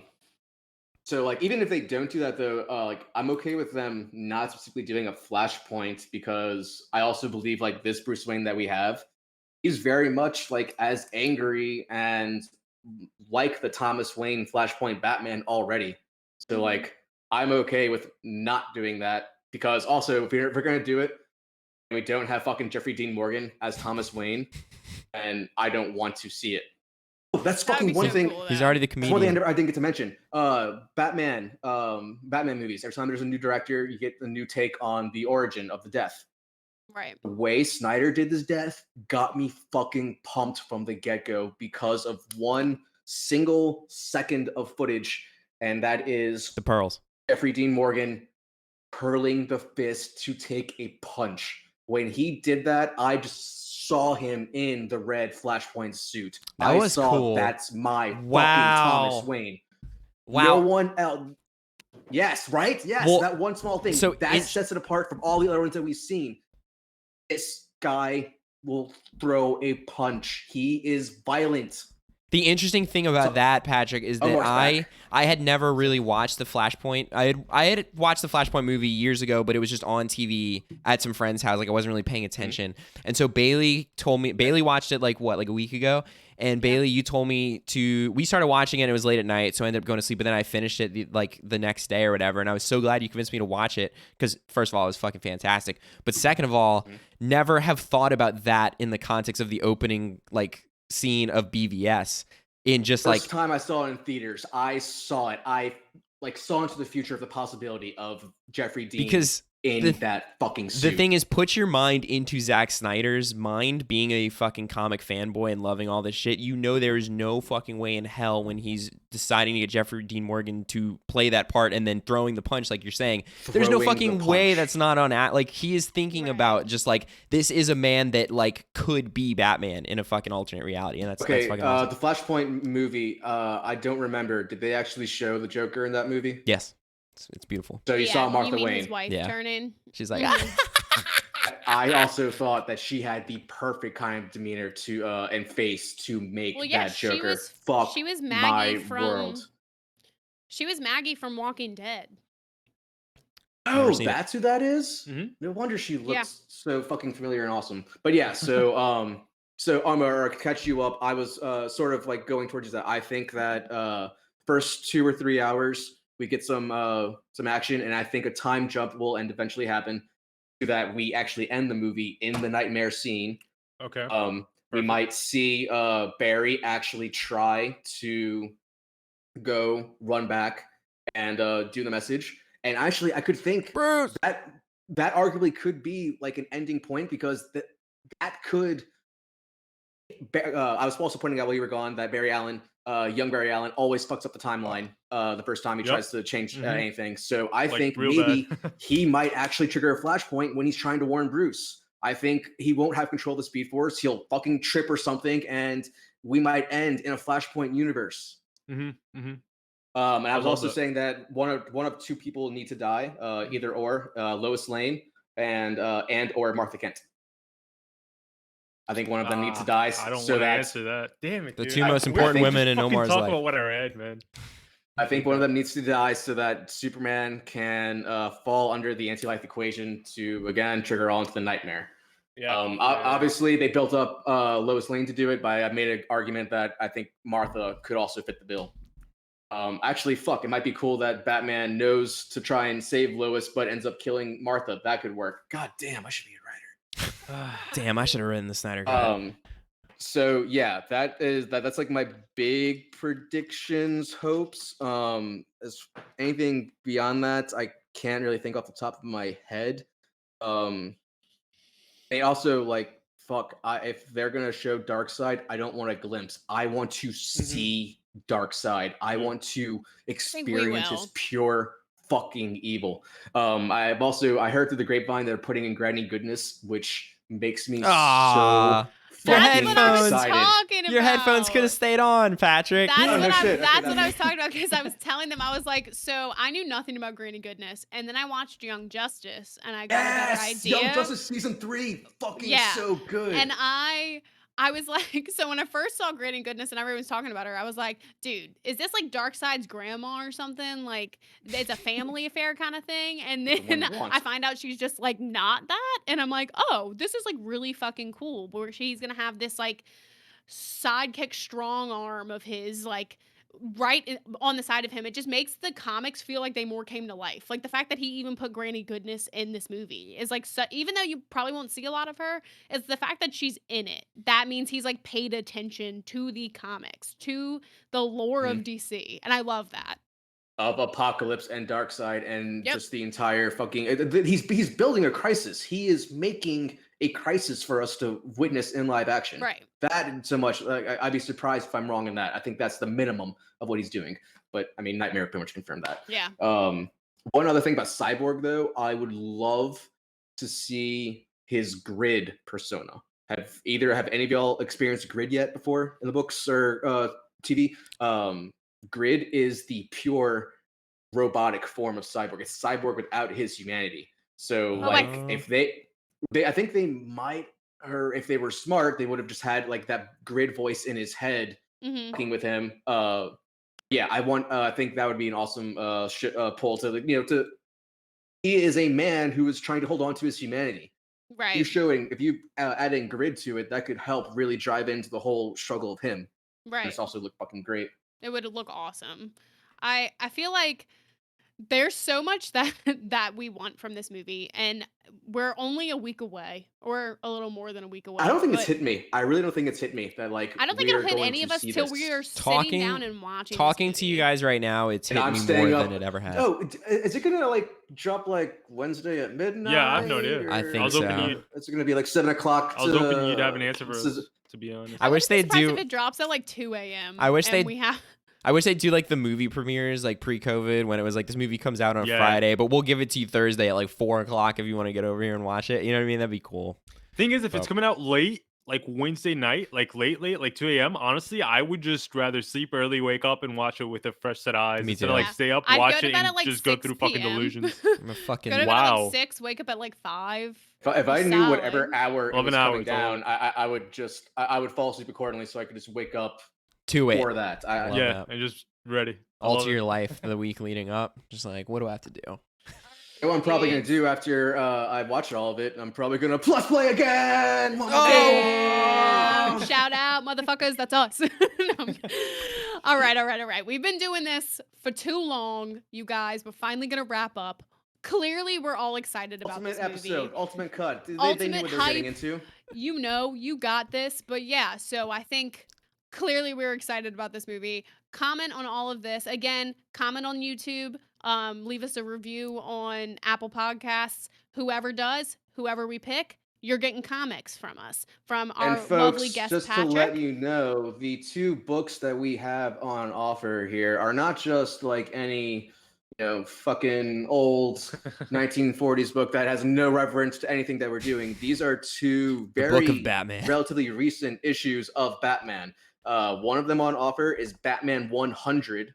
So like even if they don't do that though, like I'm okay with them not specifically doing a Flashpoint because I also believe like this Bruce Wayne that we have, he's very much like as angry and like the Thomas Wayne Flashpoint Batman already. So like I'm okay with not doing that because also if we're gonna do it and we don't have fucking Jeffrey Dean Morgan as Thomas Wayne, and I don't want to see it. Oh, that's That would fucking be one so thing. cool, He's though. already the That's one thing comedian. I didn't get to mention. Batman movies. Every time there's a new director, you get a new take on the origin of the death. Right. The way Snyder did this death got me fucking pumped from the get-go because of one single second of footage, and that is The pearls. Jeffrey Dean Morgan curling the fist to take a punch. When he did that, I just saw him in the red Flashpoint suit. That was cool. That's my fucking Wow. Thomas Wayne. Wow. No one else. Yes, right? Yes, Well, that one small thing. so that sets it apart from all the other ones that we've seen. This guy will throw a punch. He is violent. The interesting thing about that, Patrick, is that I had never really watched the Flashpoint. I had watched the Flashpoint movie years ago, but it was just on TV at some friend's house. Like I wasn't really paying attention. And so Bailey watched it like a week ago. And Bailey, you told me we started watching it and it was late at night. So I ended up going to sleep, but then I finished it the next day or whatever. And I was so glad you convinced me to watch it because first of all, it was fucking fantastic. But second of all, never have thought about that in the context of the opening, like, scene of BVS in just First time I saw it in theaters, I saw it. I like saw into the future of the possibility of Jeffrey Dean because in that fucking suit. The thing is, put your mind into Zack Snyder's mind, being a fucking comic fanboy and loving all this shit. You know there is no fucking way in hell when he's deciding to get Jeffrey Dean Morgan to play that part and then throwing the punch, like you're saying. There's no fucking way that's not on like he is thinking about just like this is a man that like could be Batman in a fucking alternate reality, and that's fucking awesome. The Flashpoint movie. I don't remember. Did they actually show the Joker in that movie? Yes. It's beautiful. So you saw Martha you mean Wayne. His wife turning. She's like, I also thought that she had the perfect kind of demeanor to and face to make that Joker. She was my Maggie from world. She was Maggie from Walking Dead. Oh, that's who that is? Mm-hmm. No wonder she looks so fucking familiar and awesome. But yeah, so Armor, to catch you up, I was sort of like going towards that. I think that first 2 or 3 hours we get some action, and I think a time jump will eventually happen so that we actually end the movie in the nightmare scene. Okay. We might see Barry actually try to go run back and do the message. And actually, I could think Bruce, that arguably could be like an ending point because that could. I was also pointing out while you were gone that Barry Allen, young Barry Allen, always fucks up the timeline the first time he tries to change anything. So I think maybe he might actually trigger a flashpoint when he's trying to warn Bruce. I think he won't have control of the Speed Force. He'll fucking trip or something, and we might end in a Flashpoint universe. And I was also saying that one of two people need to die, either or Lois Lane and or Martha Kent. I think one of them needs to die I don't so want to that answer that. Damn it, The dude. two most We're important just women in fucking Omar's talk life. about what I read, man. I think one of them needs to die so that Superman can fall under the anti-life equation to again trigger all into the nightmare. Yeah. Obviously, they built up Lois Lane to do it, but I made an argument that I think Martha could also fit the bill. Actually, fuck, it might be cool that Batman knows to try and save Lois, but ends up killing Martha. That could work. God damn, I should be a writer. Damn, I should have written the Snyder Cut. So yeah, that's like my big predictions, hopes. As anything beyond that, I can't really think off the top of my head. They also like fuck. If they're gonna show Darkseid, I don't want a glimpse. I want to see Darkseid. I want to experience his will. pure fucking evil. I heard through the grapevine they're putting in Granny Goodness, which makes me Ah. so Your That's fucking what I was excited. talking about. Your headphones could have stayed on, Patrick. That's Oh, no what shit. Okay, that's no. what I was talking about, because I was telling them, I was like, so I knew nothing about Granny Goodness, and then I watched Young Justice, and I got a better idea. Young Justice season 3, fucking Yeah. so good. And I was like, so when I first saw Granny Goodness and everyone was talking about her, I was like, dude, is this like Darkseid's grandma or something? Like, it's a family affair kind of thing. And then I find out she's just like not that. And I'm like, oh, this is like really fucking cool. Where she's going to have this like sidekick strong arm of his, like, on the side of him. It just makes the comics feel like they more came to life. Like the fact that he even put Granny Goodness in this movie is like, even though you probably won't see a lot of her, it's the fact that she's in it. That means he's like paid attention to the comics, to the lore of DC. And I love that. Of Apocalypse and Darkseid and just the entire fucking he's building a crisis. He is making a crisis for us to witness in live action. Right. That so much, like, I'd be surprised if I'm wrong in that. I think that's the minimum of what he's doing. But I mean, Nightmare pretty much confirmed that. Yeah. One other thing about Cyborg though, I would love to see his Grid persona. Have any of y'all experienced Grid yet before in the books or TV? Grid is the pure robotic form of Cyborg. It's Cyborg without his humanity. So if they I think they might, or if they were smart, they would have just had like that Grid voice in his head talking with him. Yeah, I think that would be an awesome pull to he is a man who is trying to hold on to his humanity. Right. If you adding Grid to it, that could help really drive into the whole struggle of him. Right. And it's also look fucking great. It would look awesome. I feel like there's so much that we want from this movie, and we're only a week away, or a little more than a week away. I don't think it's hit me. I really don't think it's hit me that like I don't think it'll hit any of us till we are sitting down and watching. Talking to you guys right now, it's hit me more than it ever has. Oh, is it gonna like drop like Wednesday at midnight? Yeah, I have no idea. I think so. It's gonna be like 7 o'clock. I was hoping you'd have an answer for us, to be honest. I wish they do. If it drops at like 2 a.m. I wish they do like the movie premieres like pre-COVID when it was like this movie comes out on Friday, but we'll give it to you Thursday at like 4 o'clock if you want to get over here and watch it. You know what I mean? That'd be cool. Thing is, if it's coming out late, like Wednesday night, like late, like 2 a.m., honestly, I would just rather sleep early, wake up, and watch it with a fresh set of eyes. Me too. Instead of like stay up, watch it, and just go through fucking delusions. I'm a fucking go to bed at like 6, wake up at like 5. If I knew whatever hour it was 11 coming hours down, I would fall asleep accordingly so I could just wake up to it for that. Yeah, and just ready. Alter your life the week leading up. Just like, what do I have to do? What I'm probably going to do after I watch all of it, I'm probably going to plus play again. Oh, shout out, motherfuckers. That's us. All right. We've been doing this for too long, you guys. We're finally going to wrap up. Clearly, we're all excited about this movie. Episode, Ultimate Cut. They knew what they were getting into. You got this. But yeah, so I think clearly we're excited about this movie. Comment on all of this. Again, comment on YouTube. Leave us a review on Apple Podcasts. Whoever we pick, you're getting comics from us, from our folks, lovely guest just Patrick. To let you know, the 2 books that we have on offer here are not just like any fucking old 1940s book that has no reference to anything that we're doing. These are 2 very Book of Batman. relatively recent issues of Batman. One of them on offer is Batman 100,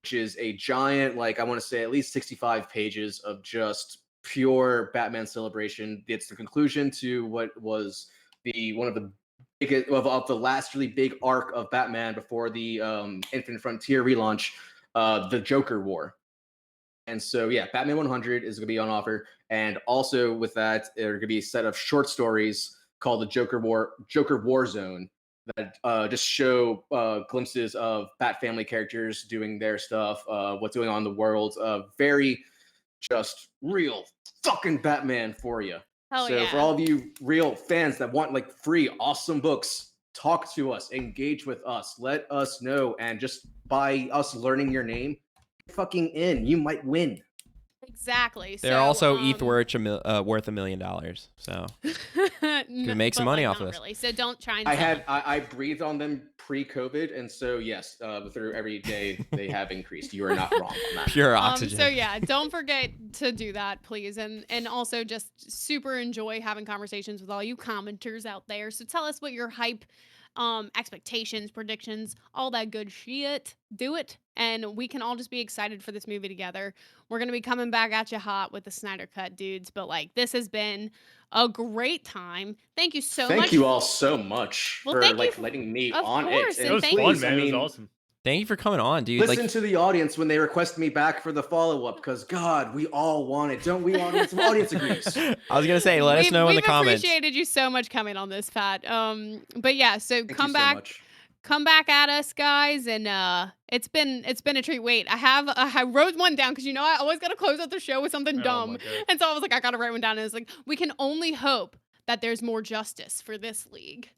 which is a giant, like I want to say at least 65 pages of just pure Batman celebration. It's the conclusion to what was one of the of the last really big arc of Batman before the Infinite Frontier relaunch, the Joker War. And so, yeah, Batman 100 is going to be on offer. And also with that, there are going to be a set of short stories called the Joker War Zone that just show glimpses of Bat family characters doing their stuff, what's going on in the world. Very just real fucking Batman for you. Hell So yeah. for all of you real fans that want like free, awesome books, talk to us, engage with us, let us know, and just by us learning your name, fucking in, you might win. Exactly. They're so, also ETH worth $1 million. So can make some money off of this. Really. So don't try and I breathed on them pre-COVID, and so yes, through every day they have increased. You are not wrong on that. Pure oxygen. So yeah, don't forget to do that, please, and also just super enjoy having conversations with all you commenters out there. So tell us what your hype, expectations, predictions, all that good shit. Do it, and we can all just be excited for this movie together. We're gonna be coming back at you hot with the Snyder Cut, dudes. But like, this has been a great time. Thank you so much. Thank you all so much for like letting me on course, it. It was fun, man. It was awesome. Thank you for coming on, dude. Listen to the audience when they request me back for the follow-up, because God, we all want it, don't we? Audience agrees. I was gonna say, let us know in the comments. We've appreciated you so much coming on this, Pat. But yeah, so come back at us, guys, and it's been a treat. Wait, I wrote one down because I always gotta close out the show with something dumb, and so I was like, I gotta write one down, and it's like, we can only hope that there's more justice for this league.